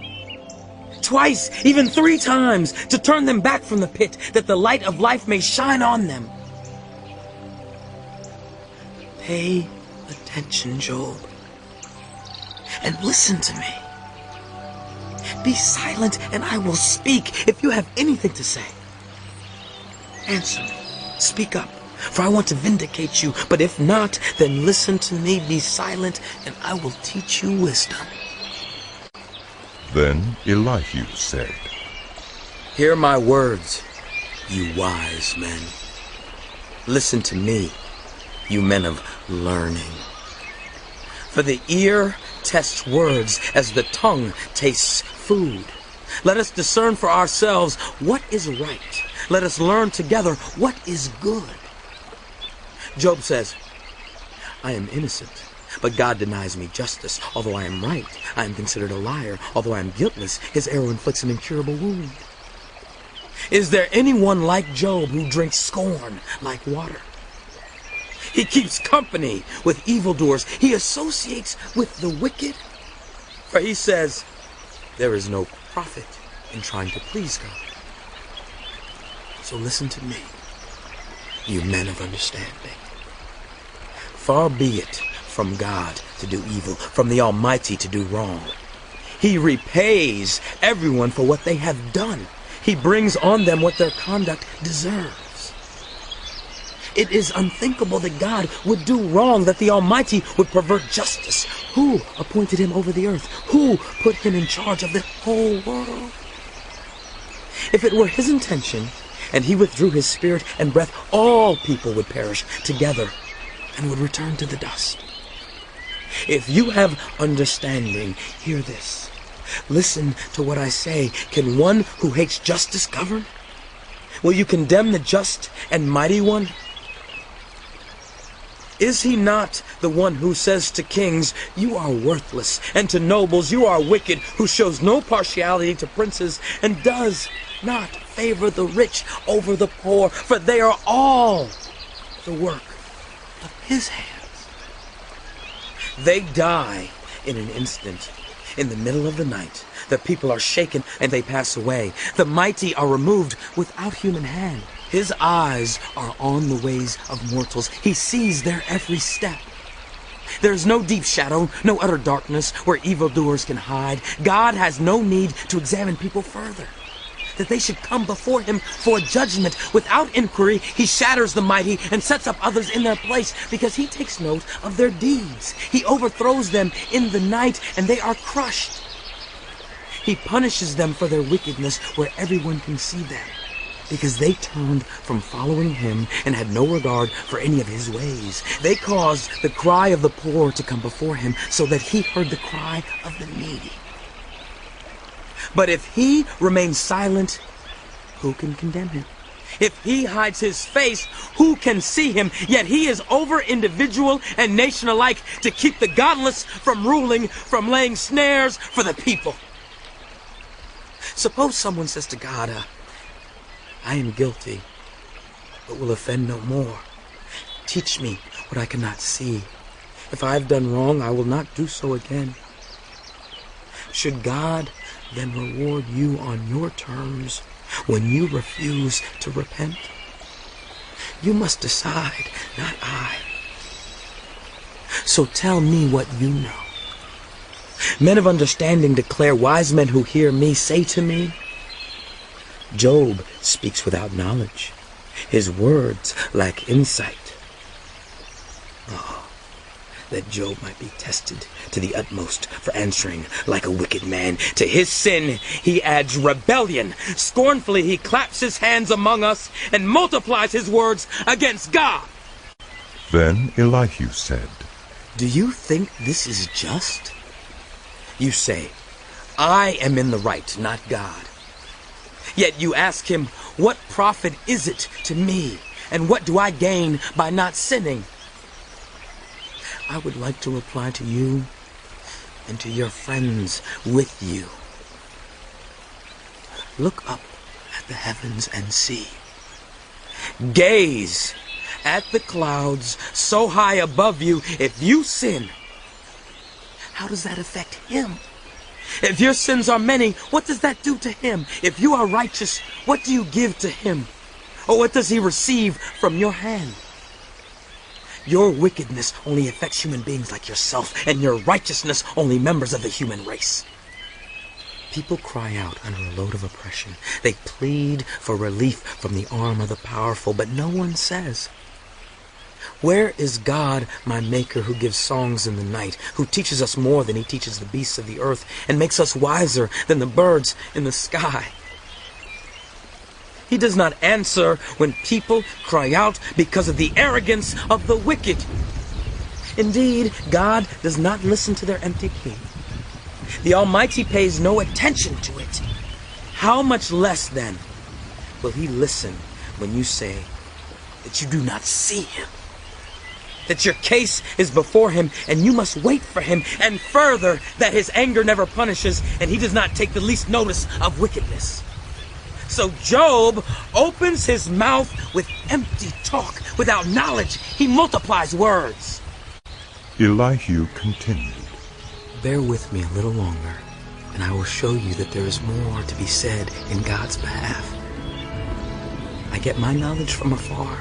Twice, even 3 times, to turn them back from the pit, that the light of life may shine on them. Pay attention, Job, and listen to me. Be silent, and I will speak. If you have anything to say, answer me. Speak up, for I want to vindicate you. But if not, then listen to me. Be silent, and I will teach you wisdom. Then Elihu said, Hear my words, you wise men. Listen to me, you men of learning. For the ear tests words as the tongue tastes food. Let us discern for ourselves what is right. Let us learn together what is good. Job says, I am innocent, but God denies me justice. Although I am right, I am considered a liar. Although I am guiltless, his arrow inflicts an incurable wound. Is there anyone like Job who drinks scorn like water? He keeps company with evildoers. He associates with the wicked. For he says, there is no profit in trying to please God. So listen to me, you men of understanding. Far be it from God to do evil, from the Almighty to do wrong. He repays everyone for what they have done. He brings on them what their conduct deserves. It is unthinkable that God would do wrong, that the Almighty would pervert justice. Who appointed him over the earth? Who put him in charge of the whole world? If it were his intention, and he withdrew his spirit and breath, all people would perish together and would return to the dust. If you have understanding, hear this. Listen to what I say. Can one who hates justice govern? Will you condemn the just and mighty one? Is he not the one who says to kings, you are worthless, and to nobles, you are wicked, who shows no partiality to princes, and does not favor the rich over the poor, for they are all the work of his hands. They die in an instant, in the middle of the night. The people are shaken and they pass away. The mighty are removed without human hand. His eyes are on the ways of mortals. He sees their every step. There is no deep shadow, no utter darkness where evildoers can hide. God has no need to examine people further, that they should come before him for judgment. Without inquiry, he shatters the mighty and sets up others in their place, because he takes note of their deeds. He overthrows them in the night, and they are crushed. He punishes them for their wickedness where everyone can see them, because they turned from following him and had no regard for any of his ways. They caused the cry of the poor to come before him, so that he heard the cry of the needy. But if he remains silent, who can condemn him? If he hides his face, who can see him? Yet he is over individual and nation alike, to keep the godless from ruling, from laying snares for the people. Suppose someone says to God, I am guilty, but will offend no more. Teach me what I cannot see. If I have done wrong, I will not do so again. Should God then reward you on your terms when you refuse to repent? You must decide, not I. So tell me what you know. Men of understanding declare, wise men who hear me say to me, Job speaks without knowledge. His words lack insight. Oh, that Job might be tested to the utmost for answering like a wicked man. To his sin he adds rebellion. Scornfully he claps his hands among us and multiplies his words against God. Then Elihu said, Do you think this is just? You say, I am in the right, not God. Yet you ask him, what profit is it to me, and what do I gain by not sinning? I would like to reply to you and to your friends with you. Look up at the heavens and see. Gaze at the clouds so high above you. If you sin, how does that affect him? If your sins are many, what does that do to him? If you are righteous, what do you give to him? Or what does he receive from your hand? Your wickedness only affects human beings like yourself, and your righteousness only members of the human race. People cry out under a load of oppression. They plead for relief from the arm of the powerful, but no one says, where is God, my Maker, who gives songs in the night, who teaches us more than he teaches the beasts of the earth, and makes us wiser than the birds in the sky? He does not answer when people cry out because of the arrogance of the wicked. Indeed, God does not listen to their empty plea. The Almighty pays no attention to it. How much less, then, will he listen when you say that you do not see him? That your case is before him and you must wait for him, and further, that his anger never punishes and he does not take the least notice of wickedness. So Job opens his mouth with empty talk. Without knowledge, he multiplies words. Elihu continued, Bear with me a little longer, and I will show you that there is more to be said in God's behalf. I get my knowledge from afar.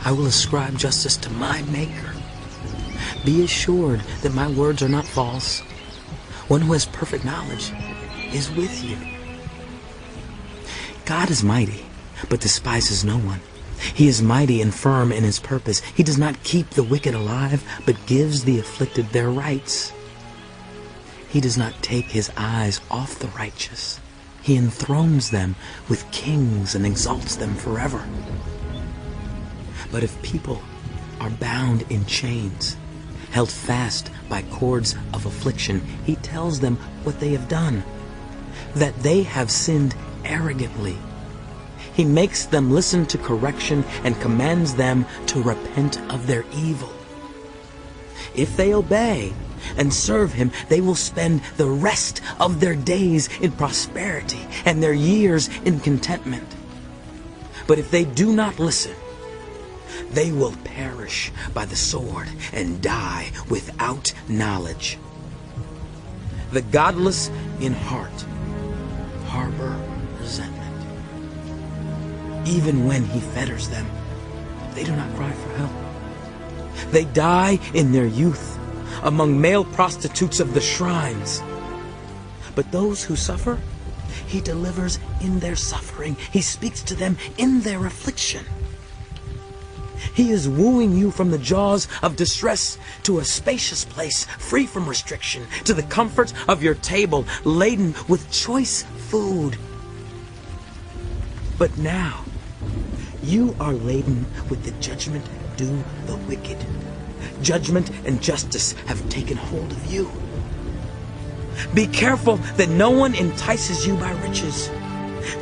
I will ascribe justice to my Maker. Be assured that my words are not false. One who has perfect knowledge is with you. God is mighty, but despises no one. He is mighty and firm in his purpose. He does not keep the wicked alive, but gives the afflicted their rights. He does not take his eyes off the righteous. He enthrones them with kings and exalts them forever. But if people are bound in chains, held fast by cords of affliction, he tells them what they have done, that they have sinned arrogantly. He makes them listen to correction and commands them to repent of their evil. If they obey and serve him, they will spend the rest of their days in prosperity and their years in contentment. But if they do not listen, they will perish by the sword and die without knowledge. The godless in heart harbor resentment. Even when he fetters them, they do not cry for help. They die in their youth among male prostitutes of the shrines. But those who suffer, he delivers in their suffering. He speaks to them in their affliction. He is wooing you from the jaws of distress to a spacious place, free from restriction, to the comfort of your table, laden with choice food. But now, you are laden with the judgment due the wicked. Judgment and justice have taken hold of you. Be careful that no one entices you by riches.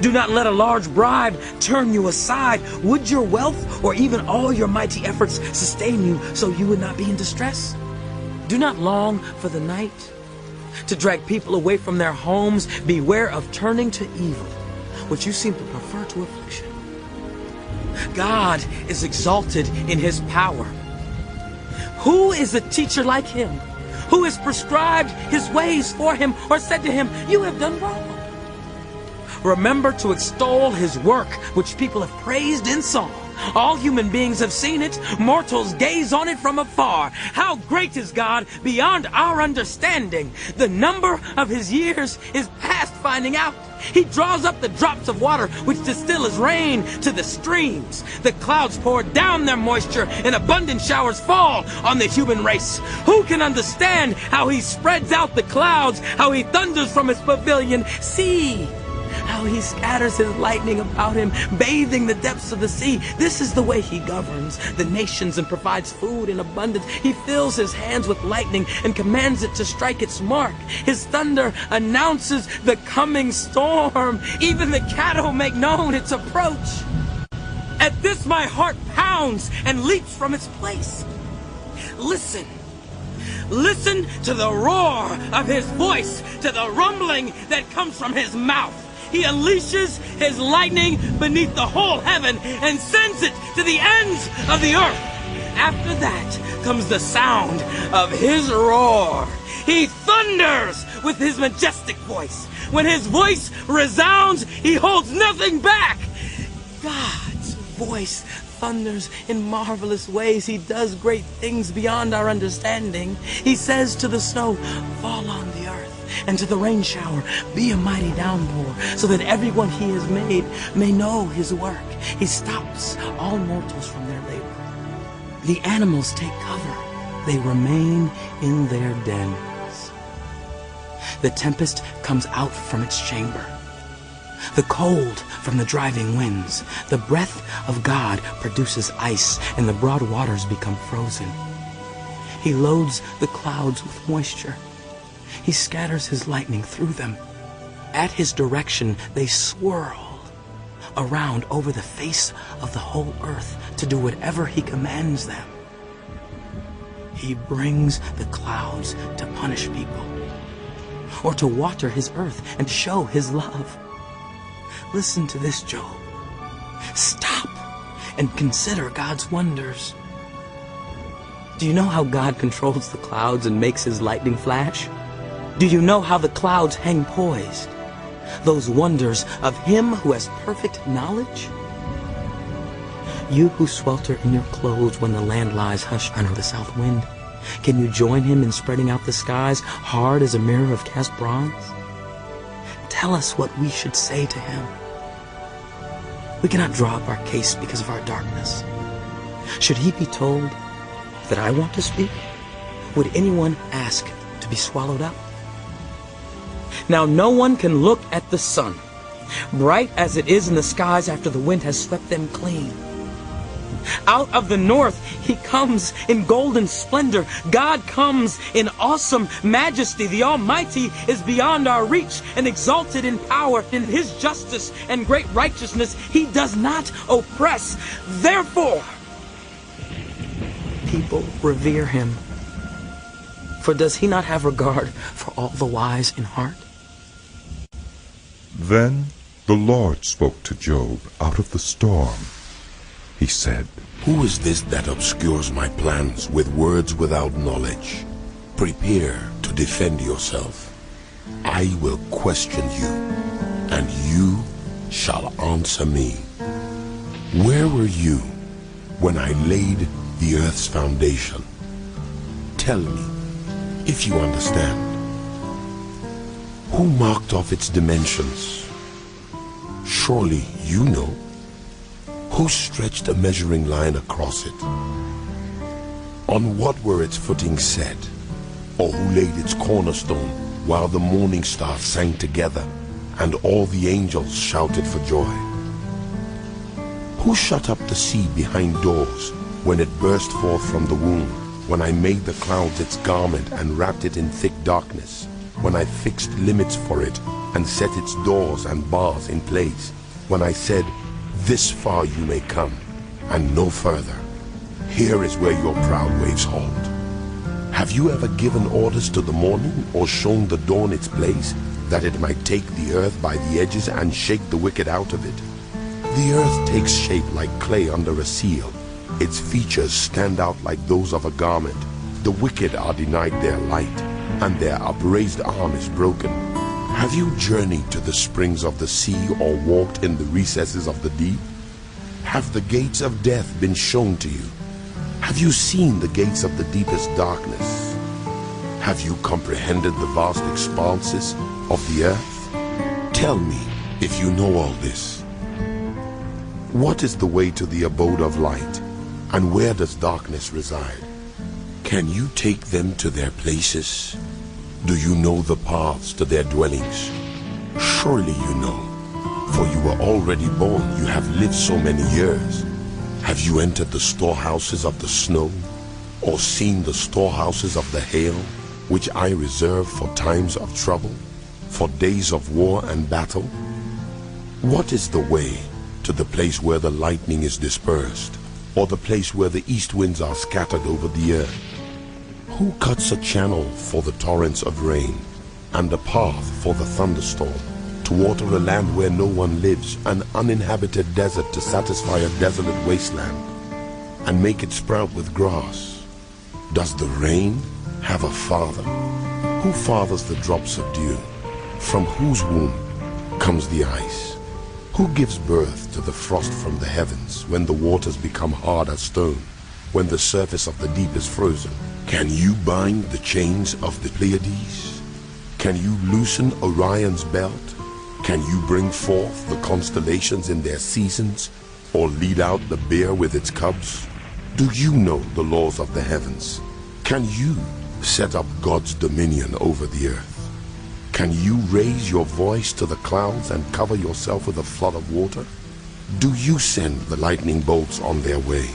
Do not let a large bribe turn you aside. Would your wealth or even all your mighty efforts sustain you so you would not be in distress? Do not long for the night to drag people away from their homes. Beware of turning to evil, which you seem to prefer to affliction. God is exalted in his power. Who is a teacher like him? Who has prescribed his ways for him or said to him, you have done wrong? Remember to extol his work, which people have praised in song. All human beings have seen it. Mortals gaze on it from afar. How great is God beyond our understanding. The number of his years is past finding out. He draws up the drops of water which distill as rain to the streams. The clouds pour down their moisture and abundant showers fall on the human race. Who can understand how he spreads out the clouds, how he thunders from his pavilion? See how he scatters his lightning about him, bathing the depths of the sea. This is the way he governs the nations and provides food in abundance. He fills his hands with lightning and commands it to strike its mark. His thunder announces the coming storm. Even the cattle make known its approach. At this my heart pounds and leaps from its place. Listen. Listen to the roar of his voice, to the rumbling that comes from his mouth. He unleashes his lightning beneath the whole heaven and sends it to the ends of the earth. After that comes the sound of his roar. He thunders with his majestic voice. When his voice resounds, he holds nothing back. God's voice thunders in marvelous ways. He does great things beyond our understanding. He says to the snow, fall on the earth, and to the rain shower, be a mighty downpour, so that everyone he has made may know his work. He stops all mortals from their labor. The animals take cover. They remain in their dens. The tempest comes out from its chamber. The cold from the driving winds. The breath of God produces ice, and the broad waters become frozen. He loads the clouds with moisture. He scatters his lightning through them. At his direction, they swirl around over the face of the whole earth to do whatever he commands them. He brings the clouds to punish people, or to water his earth and show his love. Listen to this, Job. Stop and consider God's wonders. Do you know how God controls the clouds and makes his lightning flash? Do you know how the clouds hang poised? Those wonders of him who has perfect knowledge? You who swelter in your clothes when the land lies hushed under the south wind, can you join him in spreading out the skies hard as a mirror of cast bronze? Tell us what we should say to him. We cannot draw up our case because of our darkness. Should he be told that I want to speak? Would anyone ask to be swallowed up? Now no one can look at the sun, bright as it is in the skies after the wind has swept them clean. Out of the north he comes in golden splendor. God comes in awesome majesty. The Almighty is beyond our reach and exalted in power. In his justice and great righteousness he does not oppress. Therefore, people revere him. For does he not have regard for all the wise in heart? Then the Lord spoke to Job out of the storm. He said, Who is this that obscures my plans with words without knowledge? Prepare to defend yourself. I will question you, and you shall answer me. Where were you when I laid the earth's foundation? Tell me, if you understand. Who marked off its dimensions? Surely you know. Who stretched a measuring line across it? On what were its footings set? Or who laid its cornerstone while the morning stars sang together and all the angels shouted for joy? Who shut up the sea behind doors when it burst forth from the womb, when I made the clouds its garment and wrapped it in thick darkness, when I fixed limits for it and set its doors and bars in place, when I said, this far you may come, and no further. Here is where your proud waves halt. Have you ever given orders to the morning, or shown the dawn its place, that it might take the earth by the edges and shake the wicked out of it? The earth takes shape like clay under a seal. Its features stand out like those of a garment. The wicked are denied their light, and their upraised arm is broken. Have you journeyed to the springs of the sea, or walked in the recesses of the deep? Have the gates of death been shown to you? Have you seen the gates of the deepest darkness? Have you comprehended the vast expanses of the earth? Tell me if you know all this. What is the way to the abode of light, and where does darkness reside? Can you take them to their places? Do you know the paths to their dwellings? Surely you know, for you were already born, you have lived so many years. Have you entered the storehouses of the snow, or seen the storehouses of the hail, which I reserve for times of trouble, for days of war and battle? What is the way to the place where the lightning is dispersed, or the place where the east winds are scattered over the earth? Who cuts a channel for the torrents of rain, and a path for the thunderstorm, to water a land where no one lives, an uninhabited desert to satisfy a desolate wasteland, and make it sprout with grass? Does the rain have a father? Who fathers the drops of dew? From whose womb comes the ice? Who gives birth to the frost from the heavens, when the waters become hard as stone, when the surface of the deep is frozen? Can you bind the chains of the Pleiades? Can you loosen Orion's belt? Can you bring forth the constellations in their seasons, or lead out the bear with its cubs? Do you know the laws of the heavens? Can you set up God's dominion over the earth? Can you raise your voice to the clouds and cover yourself with a flood of water? Do you send the lightning bolts on their way?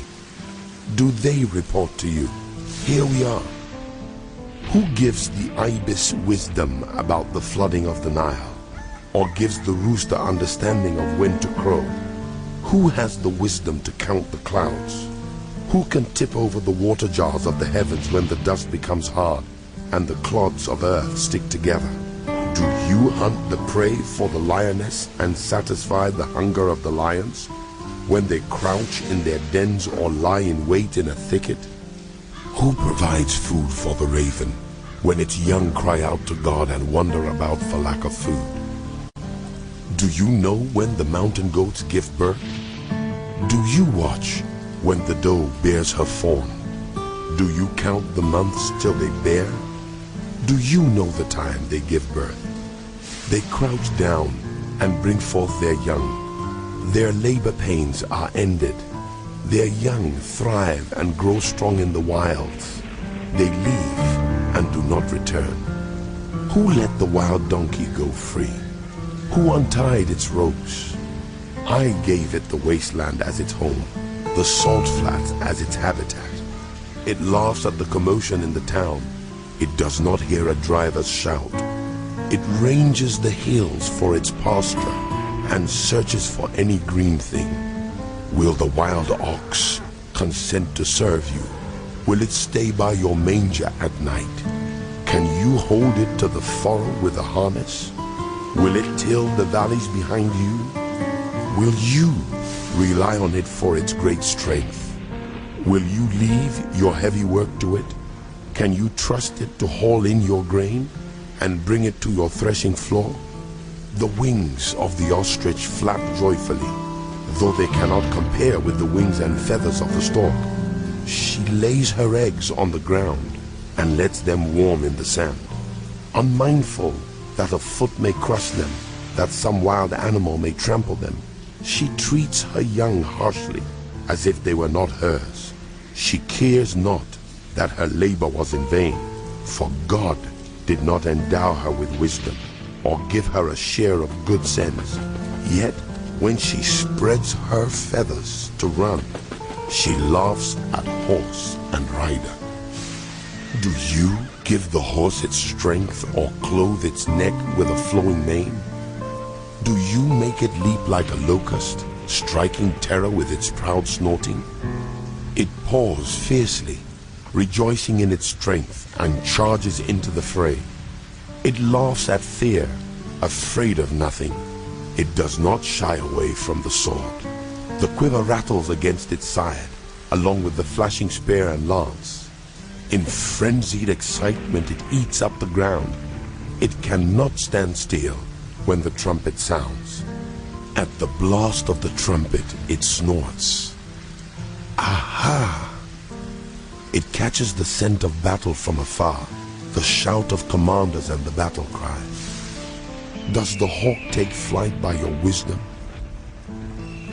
Do they report to you, "Here we are"? Who gives the ibis wisdom about the flooding of the Nile, or gives the rooster understanding of when to crow? Who has the wisdom to count the clouds? Who can tip over the water jars of the heavens when the dust becomes hard and the clods of earth stick together? Do you hunt the prey for the lioness and satisfy the hunger of the lions when they crouch in their dens or lie in wait in a thicket? Who provides food for the raven when its young cry out to God and wander about for lack of food? Do you know when the mountain goats give birth? Do you watch when the doe bears her fawn? Do you count the months till they bear? Do you know the time they give birth? They crouch down and bring forth their young. Their labor pains are ended. Their young thrive and grow strong in the wilds. They leave and do not return. Who let the wild donkey go free? Who untied its ropes? I gave it the wasteland as its home, the salt flats as its habitat. It laughs at the commotion in the town. It does not hear a driver's shout. It ranges the hills for its pasture and searches for any green thing. Will the wild ox consent to serve you? Will it stay by your manger at night? Can you hold it to the furrow with a harness? Will it till the valleys behind you? Will you rely on it for its great strength? Will you leave your heavy work to it? Can you trust it to haul in your grain and bring it to your threshing floor? The wings of the ostrich flap joyfully, though they cannot compare with the wings and feathers of the stork. She lays her eggs on the ground and lets them warm in the sand, unmindful that a foot may crush them, that some wild animal may trample them. She treats her young harshly, as if they were not hers. She cares not that her labor was in vain, for God did not endow her with wisdom, or give her a share of good sense. Yet when she spreads her feathers to run, she laughs at horse and rider. Do you give the horse its strength, or clothe its neck with a flowing mane? Do you make it leap like a locust, striking terror with its proud snorting? It paws fiercely, rejoicing in its strength, and charges into the fray. It laughs at fear, afraid of nothing. It does not shy away from the sword. The quiver rattles against its side, along with the flashing spear and lance. In frenzied excitement it eats up the ground. It cannot stand still when the trumpet sounds. At the blast of the trumpet, it snorts. Aha! It catches the scent of battle from afar, the shout of commanders and the battle cry. Does the hawk take flight by your wisdom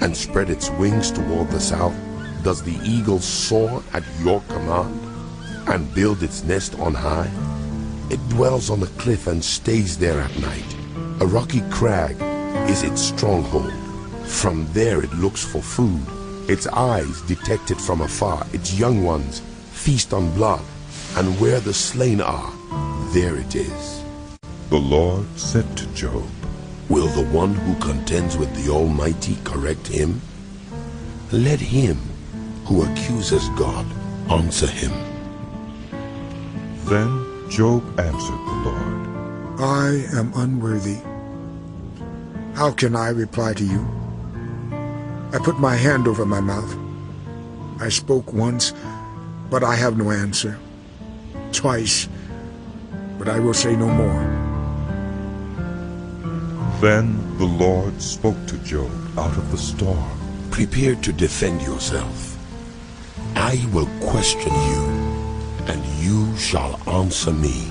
and spread its wings toward the south? Does the eagle soar at your command and build its nest on high? It dwells on the cliff and stays there at night. A rocky crag is its stronghold. From there it looks for food. Its eyes detect it from afar. Its young ones feast on blood, and where the slain are, there it is. The Lord said to Job, Will the one who contends with the Almighty correct him? Let him who accuses God answer him. Then Job answered the Lord, I am unworthy. How can I reply to you? I put my hand over my mouth. I spoke once, but I have no answer. Twice, but I will say no more. Then the Lord spoke to Job out of the storm. Prepare to defend yourself. I will question you, and you shall answer me.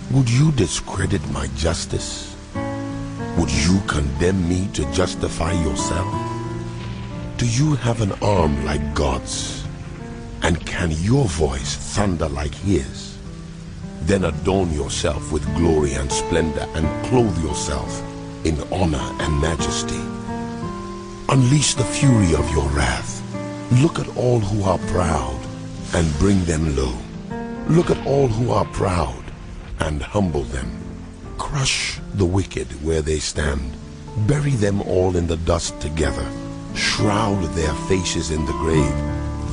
Would you discredit my justice? Would you condemn me to justify yourself? Do you have an arm like God's? And can your voice thunder like his? Then adorn yourself with glory and splendor, and clothe yourself in honor and majesty. Unleash the fury of your wrath. Look at all who are proud, and bring them low. Look at all who are proud, and humble them. Crush the wicked where they stand. Bury them all in the dust together. Shroud their faces in the grave.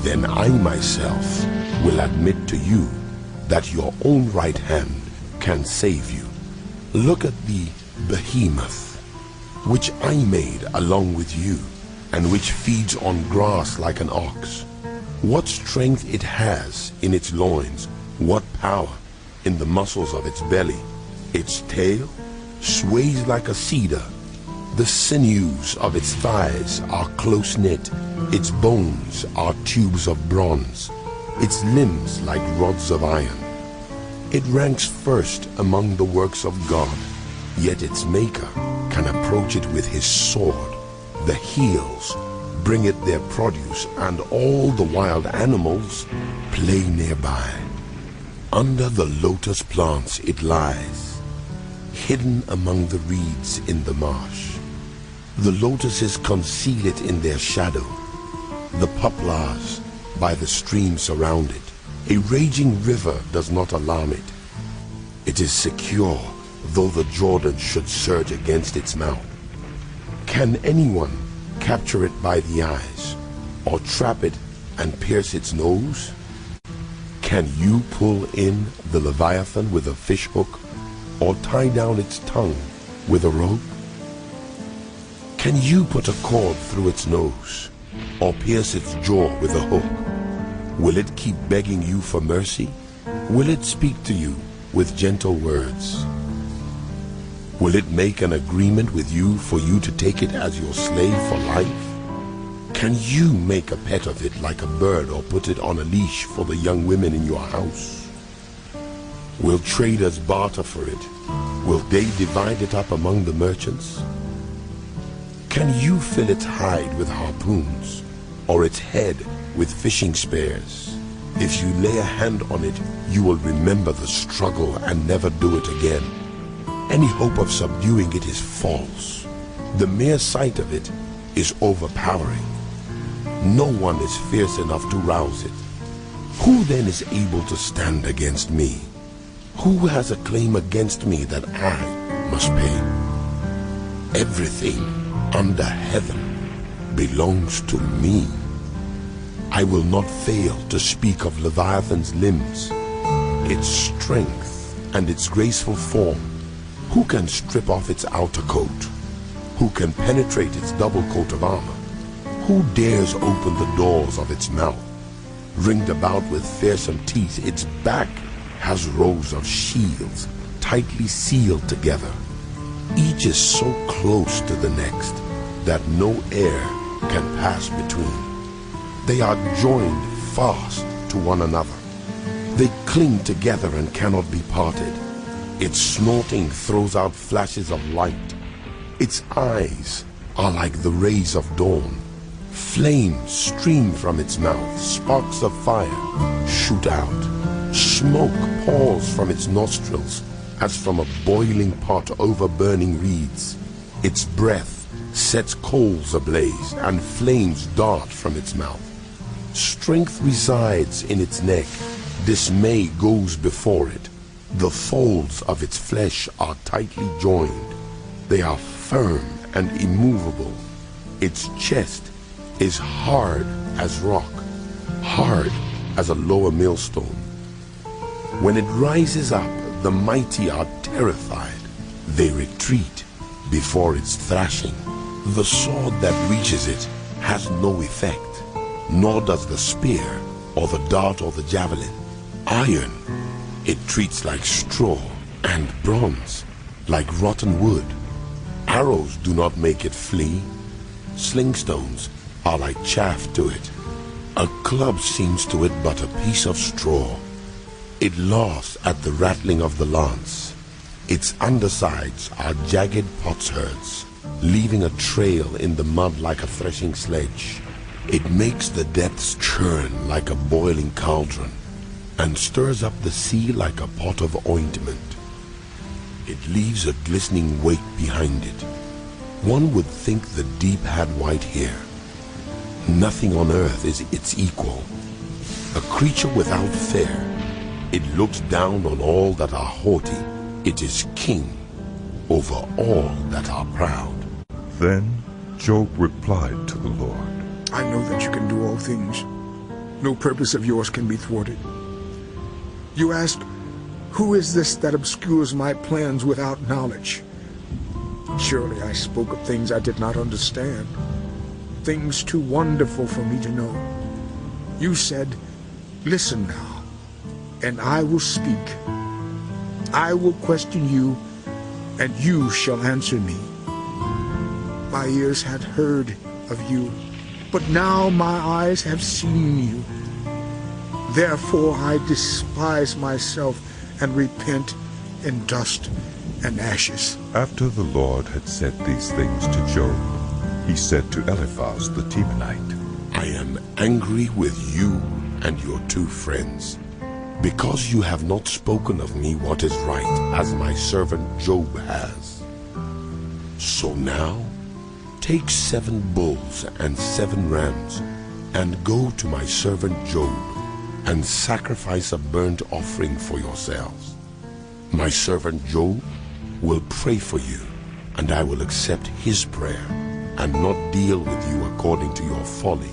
Then I myself will admit to you that your own right hand can save you. Look at the behemoth, which I made along with you, and which feeds on grass like an ox. What strength it has in its loins, what power in the muscles of its belly. Its tail sways like a cedar. The sinews of its thighs are close-knit. Its bones are tubes of bronze. Its limbs like rods of iron. It ranks first among the works of God, yet its maker can approach it with his sword. The hills bring it their produce, and all the wild animals play nearby. Under the lotus plants it lies, hidden among the reeds in the marsh. The lotuses conceal it in their shadow. The poplars by the stream surround it. A raging river does not alarm it. It is secure, though the Jordan should surge against its mouth. Can anyone capture it by the eyes, or trap it and pierce its nose? Can you pull in the Leviathan with a fish hook, or tie down its tongue with a rope? Can you put a cord through its nose, or pierce its jaw with a hook? Will it keep begging you for mercy? Will it speak to you with gentle words? Will it make an agreement with you for you to take it as your slave for life? Can you make a pet of it like a bird, or put it on a leash for the young women in your house? Will traders barter for it? Will they divide it up among the merchants? Can you fill its hide with harpoons, or its head with fishing spears? If you lay a hand on it, you will remember the struggle and never do it again. Any hope of subduing it is false. The mere sight of it is overpowering. No one is fierce enough to rouse it. Who then is able to stand against me? Who has a claim against me that I must pay? Everything under heaven belongs to me. I will not fail to speak of Leviathan's limbs, its strength and its graceful form. Who can strip off its outer coat? Who can penetrate its double coat of armor? Who dares open the doors of its mouth? Ringed about with fearsome teeth, its back has rows of shields tightly sealed together. Each is so close to the next that no air can pass between. They are joined fast to one another. They cling together and cannot be parted. Its snorting throws out flashes of light. Its eyes are like the rays of dawn. Flames stream from its mouth. Sparks of fire shoot out. Smoke pours from its nostrils as from a boiling pot over burning reeds. Its breath sets coals ablaze, and flames dart from its mouth. Strength resides in its neck. Dismay goes before it. The folds of its flesh are tightly joined. They are firm and immovable. Its chest is hard as rock, hard as a lower millstone. When it rises up, the mighty are terrified. They retreat before its thrashing. The sword that reaches it has no effect, nor does the spear or the dart or the javelin. Iron it treats like straw, and bronze like rotten wood. Arrows do not make it flee. Slingstones are like chaff to it. A club seems to it but a piece of straw. It laughs at the rattling of the lance. Its undersides are jagged potsherds, leaving a trail in the mud like a threshing sledge. It makes the depths churn like a boiling cauldron, and stirs up the sea like a pot of ointment. It leaves a glistening wake behind it. One would think the deep had white hair. Nothing on earth is its equal. A creature without fear. It looks down on all that are haughty. It is king over all that are proud. Then Job replied to the Lord, I know that you can do all things. No purpose of yours can be thwarted. You ask, who is this that obscures my plans without knowledge? Surely I spoke of things I did not understand, things too wonderful for me to know. You said, listen now, and I will speak. I will question you, and you shall answer me. My ears had heard of you, but now my eyes have seen you. Therefore I despise myself and repent in dust and ashes. After the Lord had said these things to Job, he said to Eliphaz the Temanite, I am angry with you and your two friends, because you have not spoken of me what is right, as my servant Job has. So now, take 7 bulls and 7 rams, and go to my servant Job, and sacrifice a burnt offering for yourselves. My servant Job will pray for you, and I will accept his prayer, and not deal with you according to your folly.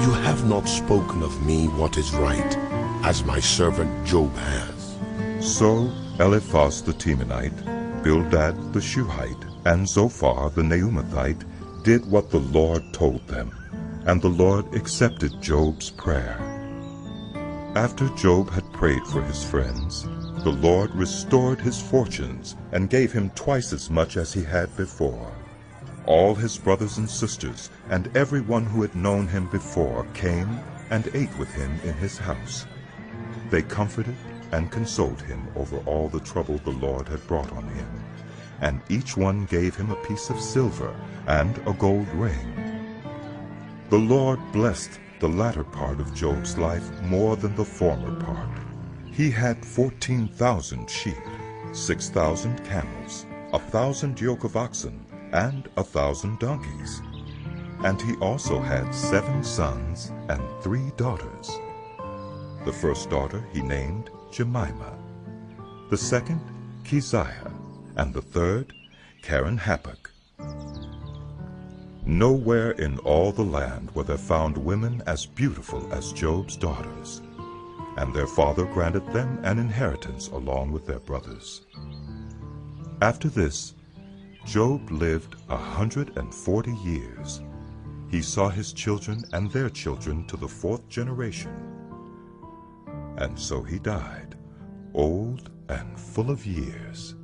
You have not spoken of me what is right, as my servant Job has. So Eliphaz the Temanite, Bildad the Shuhite, and Zophar the Naamathite did what the Lord told them, and the Lord accepted Job's prayer. After Job had prayed for his friends, the Lord restored his fortunes and gave him twice as much as he had before. All his brothers and sisters and everyone who had known him before came and ate with him in his house. They comforted and consoled him over all the trouble the Lord had brought on him, and each one gave him a piece of silver and a gold ring. The Lord blessed the latter part of Job's life more than the former part. He had 14,000 sheep, 6,000 camels, 1,000 yoke of oxen, and 1,000 donkeys. And he also had 7 sons and 3 daughters. The first daughter he named Jemimah, the second Keziah, and the third Karen-Happuch. Nowhere in all the land were there found women as beautiful as Job's daughters, and their father granted them an inheritance along with their brothers. After this, Job lived 140 years. He saw his children and their children to the 4th generation. And so he died, old and full of years.